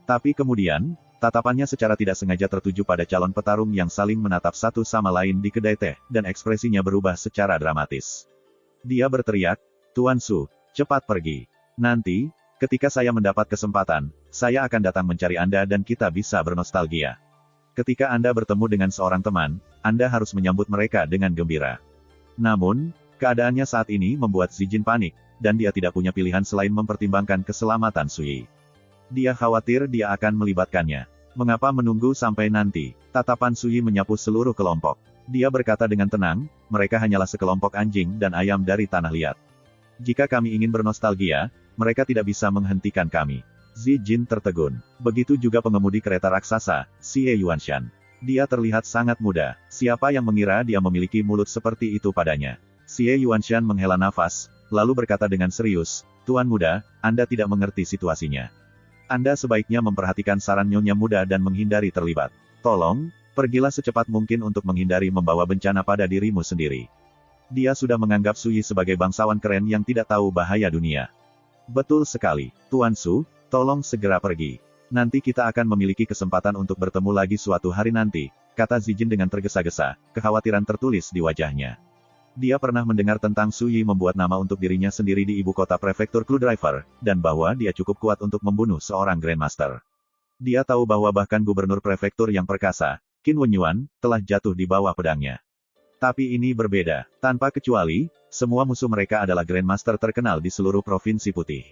Tapi kemudian, tatapannya secara tidak sengaja tertuju pada calon petarung yang saling menatap satu sama lain di kedai teh, dan ekspresinya berubah secara dramatis. Dia berteriak, "Tuan Su, cepat pergi. Nanti, ketika saya mendapat kesempatan, saya akan datang mencari Anda dan kita bisa bernostalgia. Ketika Anda bertemu dengan seorang teman, Anda harus menyambut mereka dengan gembira." Namun, keadaannya saat ini membuat Zijin panik, dan dia tidak punya pilihan selain mempertimbangkan keselamatan Su Yi. Dia khawatir dia akan melibatkannya. "Mengapa menunggu sampai nanti?" Tatapan Su Yi menyapu seluruh kelompok. Dia berkata dengan tenang, "Mereka hanyalah sekelompok anjing dan ayam dari tanah liat. Jika kami ingin bernostalgia, mereka tidak bisa menghentikan kami." Zijin tertegun. Begitu juga pengemudi kereta raksasa, Xie Yuanshan. Dia terlihat sangat muda. Siapa yang mengira dia memiliki mulut seperti itu padanya? Xie Yuanshan menghela nafas, lalu berkata dengan serius, "Tuan muda, Anda tidak mengerti situasinya. Anda sebaiknya memperhatikan saran nyonya muda dan menghindari terlibat. Tolong, pergilah secepat mungkin untuk menghindari membawa bencana pada dirimu sendiri." Dia sudah menganggap Su Yi sebagai bangsawan keren yang tidak tahu bahaya dunia. "Betul sekali, Tuan Su, tolong segera pergi. Nanti kita akan memiliki kesempatan untuk bertemu lagi suatu hari nanti," kata Zijin dengan tergesa-gesa, kekhawatiran tertulis di wajahnya. Dia pernah mendengar tentang Su Yi membuat nama untuk dirinya sendiri di ibu kota prefektur Clue Driver, dan bahwa dia cukup kuat untuk membunuh seorang Grandmaster. Dia tahu bahwa bahkan gubernur prefektur yang perkasa, Qin Wenyuan, telah jatuh di bawah pedangnya. Tapi ini berbeda. Tanpa kecuali, semua musuh mereka adalah Grandmaster terkenal di seluruh Provinsi Putih.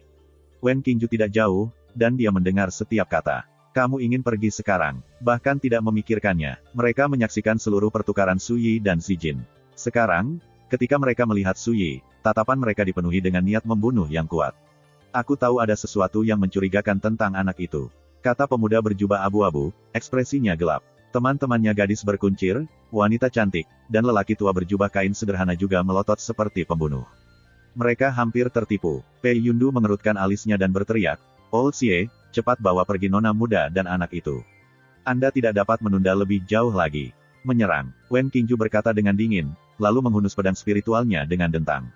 Wen Qingju tidak jauh, dan dia mendengar setiap kata. "Kamu ingin pergi sekarang?" Bahkan tidak memikirkannya, mereka menyaksikan seluruh pertukaran Su Yi dan Zijin. Sekarang, ketika mereka melihat Su Yi, tatapan mereka dipenuhi dengan niat membunuh yang kuat. "Aku tahu ada sesuatu yang mencurigakan tentang anak itu," kata pemuda berjubah abu-abu, ekspresinya gelap. Teman-temannya gadis berkuncir, wanita cantik, dan lelaki tua berjubah kain sederhana juga melotot seperti pembunuh. Mereka hampir tertipu. Pei Yundu mengerutkan alisnya dan berteriak, "Old Xie, cepat bawa pergi nona muda dan anak itu. Anda tidak dapat menunda lebih jauh lagi." "Menyerang," Wen Qingju berkata dengan dingin, lalu menghunus pedang spiritualnya dengan dentang.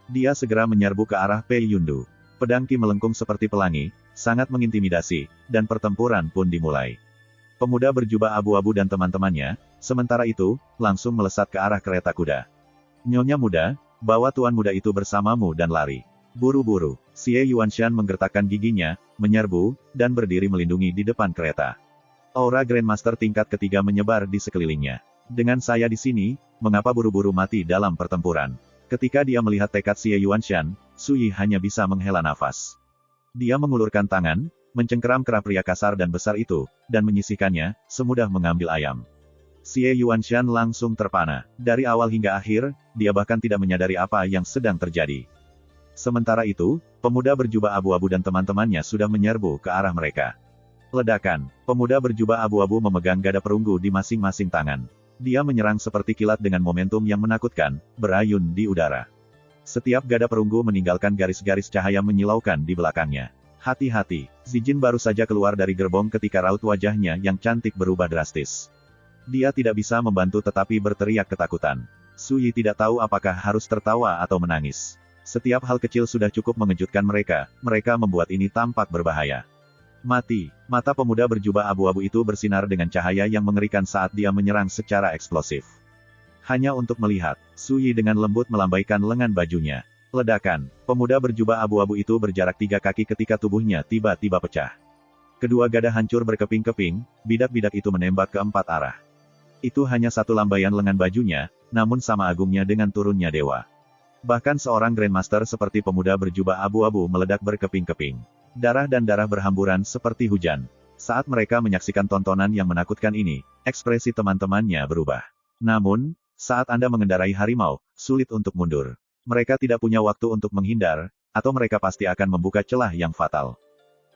Dia segera menyerbu ke arah Pei Yundu. Pedang Qi melengkung seperti pelangi, sangat mengintimidasi, dan pertempuran pun dimulai. Pemuda berjubah abu-abu dan teman-temannya, sementara itu, langsung melesat ke arah kereta kuda. "Nyonya muda, bawa tuan muda itu bersamamu dan lari. Buru-buru." Xie Yuanshan menggertakkan giginya, menyerbu, dan berdiri melindungi di depan kereta. Aura Grandmaster tingkat ketiga menyebar di sekelilingnya. "Dengan saya di sini, mengapa buru-buru mati dalam pertempuran?" Ketika dia melihat tekad Xie Yuanshan, Su Yi hanya bisa menghela nafas. Dia mengulurkan tangan, mencengkeram kerah pria kasar dan besar itu, dan menyisihkannya, semudah mengambil ayam. Xie Yuanshan langsung terpana. Dari awal hingga akhir, dia bahkan tidak menyadari apa yang sedang terjadi. Sementara itu, pemuda berjubah abu-abu dan teman-temannya sudah menyerbu ke arah mereka. Ledakan. Pemuda berjubah abu-abu memegang gada perunggu di masing-masing tangan. Dia menyerang seperti kilat dengan momentum yang menakutkan, berayun di udara. Setiap gada perunggu meninggalkan garis-garis cahaya menyilaukan di belakangnya. "Hati-hati." Zijin baru saja keluar dari gerbong ketika raut wajahnya yang cantik berubah drastis. Dia tidak bisa membantu tetapi berteriak ketakutan. Su Yi tidak tahu apakah harus tertawa atau menangis. Setiap hal kecil sudah cukup mengejutkan mereka, mereka membuat ini tampak berbahaya. "Mati." Mata pemuda berjubah abu-abu itu bersinar dengan cahaya yang mengerikan saat dia menyerang secara eksplosif. Hanya untuk melihat, Su Yi dengan lembut melambaikan lengan bajunya. Ledakan, pemuda berjubah abu-abu itu berjarak 3 kaki ketika tubuhnya tiba-tiba pecah. Kedua gada hancur berkeping-keping, bidak-bidak itu menembak ke 4 arah. Itu hanya satu lambaian lengan bajunya, namun sama agungnya dengan turunnya dewa. Bahkan seorang Grandmaster seperti pemuda berjubah abu-abu meledak berkeping-keping. Darah dan darah berhamburan seperti hujan. Saat mereka menyaksikan tontonan yang menakutkan ini, ekspresi teman-temannya berubah. Namun, saat Anda mengendarai harimau, sulit untuk mundur. Mereka tidak punya waktu untuk menghindar, atau mereka pasti akan membuka celah yang fatal.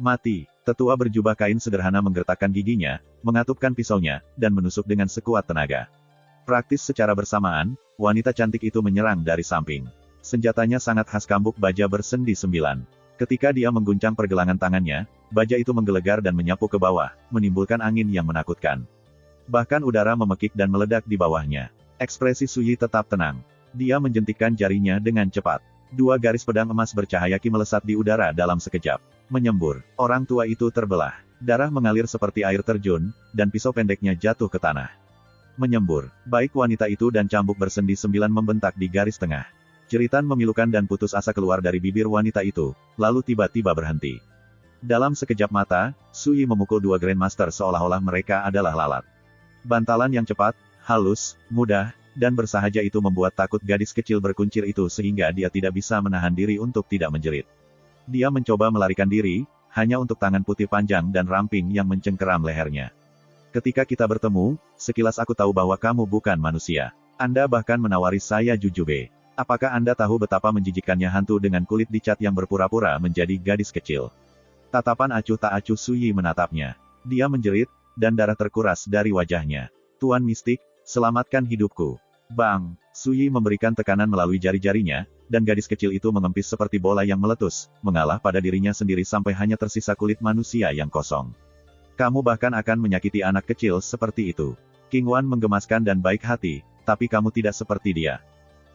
Mati, tetua berjubah kain sederhana menggertakkan giginya, mengatupkan pisaunya, dan menusuk dengan sekuat tenaga. Praktis secara bersamaan, wanita cantik itu menyerang dari samping. Senjatanya sangat khas cambuk baja bersendi 9. Ketika dia mengguncang pergelangan tangannya, baja itu menggelegar dan menyapu ke bawah, menimbulkan angin yang menakutkan. Bahkan udara memekik dan meledak di bawahnya. Ekspresi Su Yi tetap tenang. Dia menjentikkan jarinya dengan cepat. 2 garis pedang emas bercahaya ki melesat di udara dalam sekejap. Menyembur. Orang tua itu terbelah. Darah mengalir seperti air terjun, dan pisau pendeknya jatuh ke tanah. Menyembur. Baik wanita itu dan cambuk bersendi 9 membentak di garis tengah. Jeritan memilukan dan putus asa keluar dari bibir wanita itu, lalu tiba-tiba berhenti. Dalam sekejap mata, Su Yi memukul 2 Grandmaster seolah-olah mereka adalah lalat. Bantalan yang cepat, halus, mudah, dan bersahaja itu membuat takut gadis kecil berkuncir itu sehingga dia tidak bisa menahan diri untuk tidak menjerit. Dia mencoba melarikan diri, hanya untuk tangan putih panjang dan ramping yang mencengkeram lehernya. Ketika kita bertemu, sekilas aku tahu bahwa kamu bukan manusia. Anda bahkan menawari saya jujube. Apakah Anda tahu betapa menjijikkannya hantu dengan kulit dicat yang berpura-pura menjadi gadis kecil? Tatapan acuh tak acuh Su Yi menatapnya. Dia menjerit, dan darah terkuras dari wajahnya. Tuan Mistik, selamatkan hidupku. Bang! Su Yi memberikan tekanan melalui jari-jarinya, dan gadis kecil itu mengempis seperti bola yang meletus, mengalah pada dirinya sendiri sampai hanya tersisa kulit manusia yang kosong. Kamu bahkan akan menyakiti anak kecil seperti itu. King Wan menggemaskan dan baik hati, tapi kamu tidak seperti dia.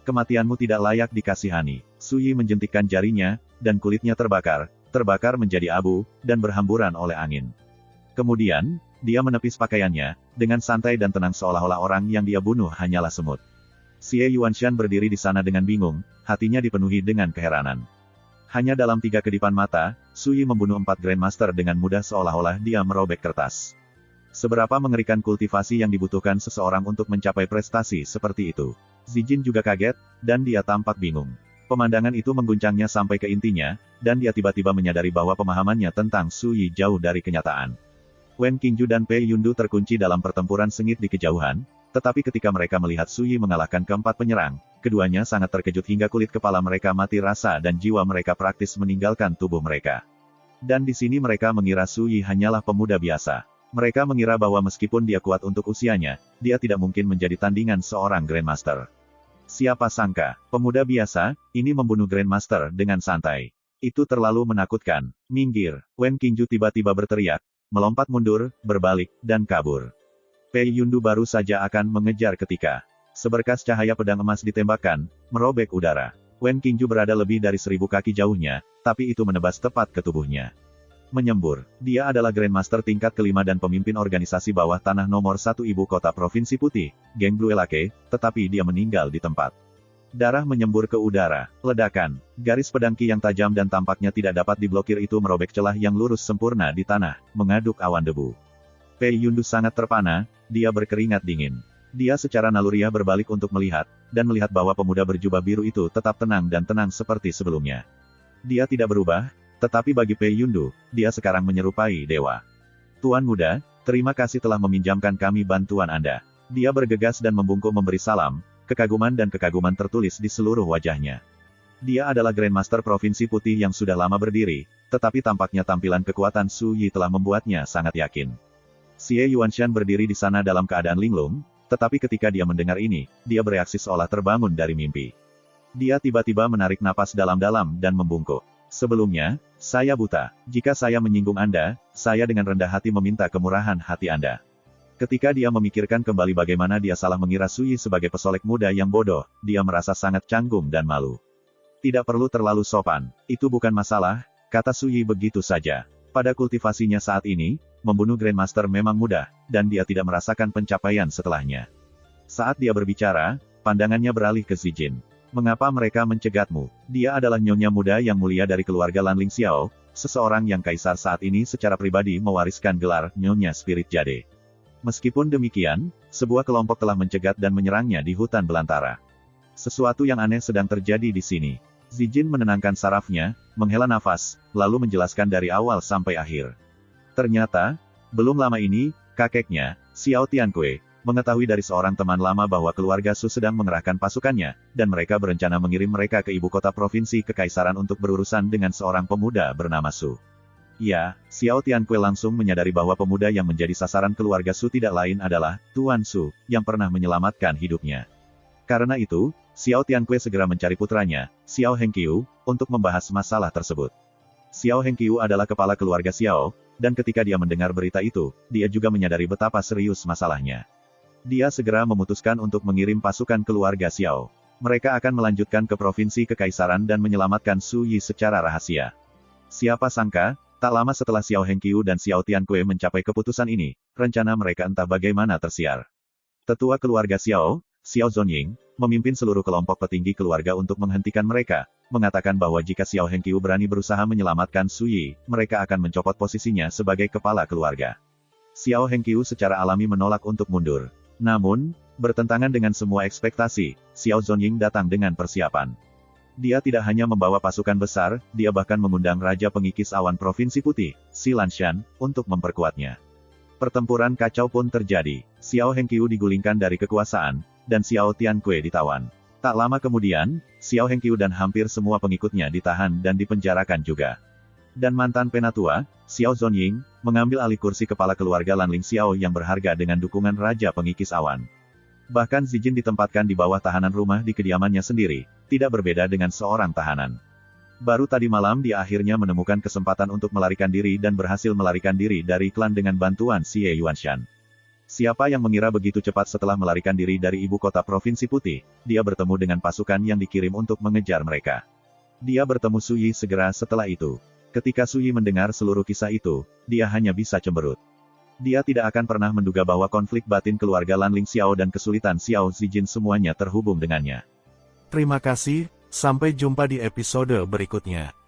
Kematianmu tidak layak dikasihani. Su Yi menjentikkan jarinya, dan kulitnya terbakar menjadi abu, dan berhamburan oleh angin. Kemudian, dia menepis pakaiannya, dengan santai dan tenang seolah-olah orang yang dia bunuh hanyalah semut. Xie Yuanshan berdiri di sana dengan bingung, hatinya dipenuhi dengan keheranan. Hanya dalam 3 kedipan mata, Su Yi membunuh 4 Grandmaster dengan mudah seolah-olah dia merobek kertas. Seberapa mengerikan kultivasi yang dibutuhkan seseorang untuk mencapai prestasi seperti itu. Zijin juga kaget, dan dia tampak bingung. Pemandangan itu mengguncangnya sampai ke intinya, dan dia tiba-tiba menyadari bahwa pemahamannya tentang Su Yi jauh dari kenyataan. Wen Qingju dan Pei Yundu terkunci dalam pertempuran sengit di kejauhan, tetapi ketika mereka melihat Su Yi mengalahkan keempat penyerang, keduanya sangat terkejut hingga kulit kepala mereka mati rasa dan jiwa mereka praktis meninggalkan tubuh mereka. Dan di sini mereka mengira Su Yi hanyalah pemuda biasa. Mereka mengira bahwa meskipun dia kuat untuk usianya, dia tidak mungkin menjadi tandingan seorang Grandmaster. Siapa sangka, pemuda biasa, ini membunuh Grandmaster dengan santai. Itu terlalu menakutkan. Minggir, Wen Qingju tiba-tiba berteriak, melompat mundur, berbalik, dan kabur. Pei Yundu baru saja akan mengejar ketika seberkas cahaya pedang emas ditembakkan, merobek udara. Wen Qingju berada lebih dari 1000 kaki jauhnya, tapi itu menebas tepat ke tubuhnya. Menyembur. Dia adalah Grandmaster tingkat kelima dan pemimpin organisasi bawah tanah nomor 1 ibu kota Provinsi Putih, Geng Blue Lake, tetapi dia meninggal di tempat. Darah menyembur ke udara. Ledakan. Garis pedang ki yang tajam dan tampaknya tidak dapat diblokir itu merobek celah yang lurus sempurna di tanah, mengaduk awan debu. Pei Yundu sangat terpana, dia berkeringat dingin. Dia secara naluriah berbalik untuk melihat, dan melihat bahwa pemuda berjubah biru itu tetap tenang dan tenang seperti sebelumnya. Dia tidak berubah, tetapi bagi Pei Yundu, dia sekarang menyerupai dewa. Tuan muda, terima kasih telah meminjamkan kami bantuan Anda. Dia bergegas dan membungkuk memberi salam, kekaguman dan kekaguman tertulis di seluruh wajahnya. Dia adalah Grandmaster Provinsi Putih yang sudah lama berdiri, tetapi tampaknya tampilan kekuatan Su Yi telah membuatnya sangat yakin. Xie Yuanshan berdiri di sana dalam keadaan linglung, tetapi ketika dia mendengar ini, dia bereaksi seolah terbangun dari mimpi. Dia tiba-tiba menarik napas dalam-dalam dan membungkuk. Sebelumnya, saya buta. Jika saya menyinggung Anda, saya dengan rendah hati meminta kemurahan hati Anda. Ketika dia memikirkan kembali bagaimana dia salah mengira Su Yi sebagai pesolek muda yang bodoh, dia merasa sangat canggung dan malu. Tidak perlu terlalu sopan, itu bukan masalah, kata Su Yi begitu saja. Pada kultivasinya saat ini, membunuh Grandmaster memang mudah, dan dia tidak merasakan pencapaian setelahnya. Saat dia berbicara, pandangannya beralih ke Zijin. Mengapa mereka mencegatmu? Dia adalah nyonya muda yang mulia dari keluarga Lanling Xiao, seseorang yang kaisar saat ini secara pribadi mewariskan gelar Nyonya Spirit Jade. Meskipun demikian, sebuah kelompok telah mencegat dan menyerangnya di hutan belantara. Sesuatu yang aneh sedang terjadi di sini. Zijin menenangkan sarafnya, menghela nafas, lalu menjelaskan dari awal sampai akhir. Ternyata, belum lama ini, kakeknya, Xiao Tianque, mengetahui dari seorang teman lama bahwa keluarga Su sedang mengerahkan pasukannya, dan mereka berencana mengirim mereka ke ibu kota provinsi kekaisaran untuk berurusan dengan seorang pemuda bernama Su. Ya, Xiao Tianque langsung menyadari bahwa pemuda yang menjadi sasaran keluarga Su tidak lain adalah Tuan Su, yang pernah menyelamatkan hidupnya. Karena itu, Xiao Tianque segera mencari putranya, Xiao Hengqiu, untuk membahas masalah tersebut. Xiao Hengqiu adalah kepala keluarga Xiao, dan ketika dia mendengar berita itu, dia juga menyadari betapa serius masalahnya. Dia segera memutuskan untuk mengirim pasukan keluarga Xiao. Mereka akan melanjutkan ke provinsi kekaisaran dan menyelamatkan Su Yi secara rahasia. Siapa sangka, tak lama setelah Xiao Hengqiu dan Xiao Tianque mencapai keputusan ini, rencana mereka entah bagaimana tersiar. Tetua keluarga Xiao, Xiao Zonying, memimpin seluruh kelompok petinggi keluarga untuk menghentikan mereka, mengatakan bahwa jika Xiao Hengqiu berani berusaha menyelamatkan Su Yi, mereka akan mencopot posisinya sebagai kepala keluarga. Xiao Hengqiu secara alami menolak untuk mundur. Namun, bertentangan dengan semua ekspektasi, Xiao Zonying datang dengan persiapan. Dia tidak hanya membawa pasukan besar, dia bahkan mengundang Raja Pengikis Awan Provinsi Putih, Si Lanshan, untuk memperkuatnya. Pertempuran kacau pun terjadi. Xiao Hengqiu digulingkan dari kekuasaan, dan Xiao Tianque ditawan. Tak lama kemudian, Xiao Hengqiu dan hampir semua pengikutnya ditahan dan dipenjarakan juga. Dan mantan penatua, Xiao Zonying, mengambil alih kursi kepala keluarga Lanling Xiao yang berharga dengan dukungan Raja Pengikis Awan. Bahkan Zijin ditempatkan di bawah tahanan rumah di kediamannya sendiri, tidak berbeda dengan seorang tahanan. Baru tadi malam dia akhirnya menemukan kesempatan untuk melarikan diri dan berhasil melarikan diri dari klan dengan bantuan Xie Yuanshan. Siapa yang mengira begitu cepat setelah melarikan diri dari ibu kota Provinsi Putih, dia bertemu dengan pasukan yang dikirim untuk mengejar mereka. Dia bertemu Su Yi segera setelah itu. Ketika Su Yi mendengar seluruh kisah itu, dia hanya bisa cemberut. Dia tidak akan pernah menduga bahwa konflik batin keluarga Lanling Xiao dan kesulitan Xiao Zijin semuanya terhubung dengannya. Terima kasih, sampai jumpa di episode berikutnya.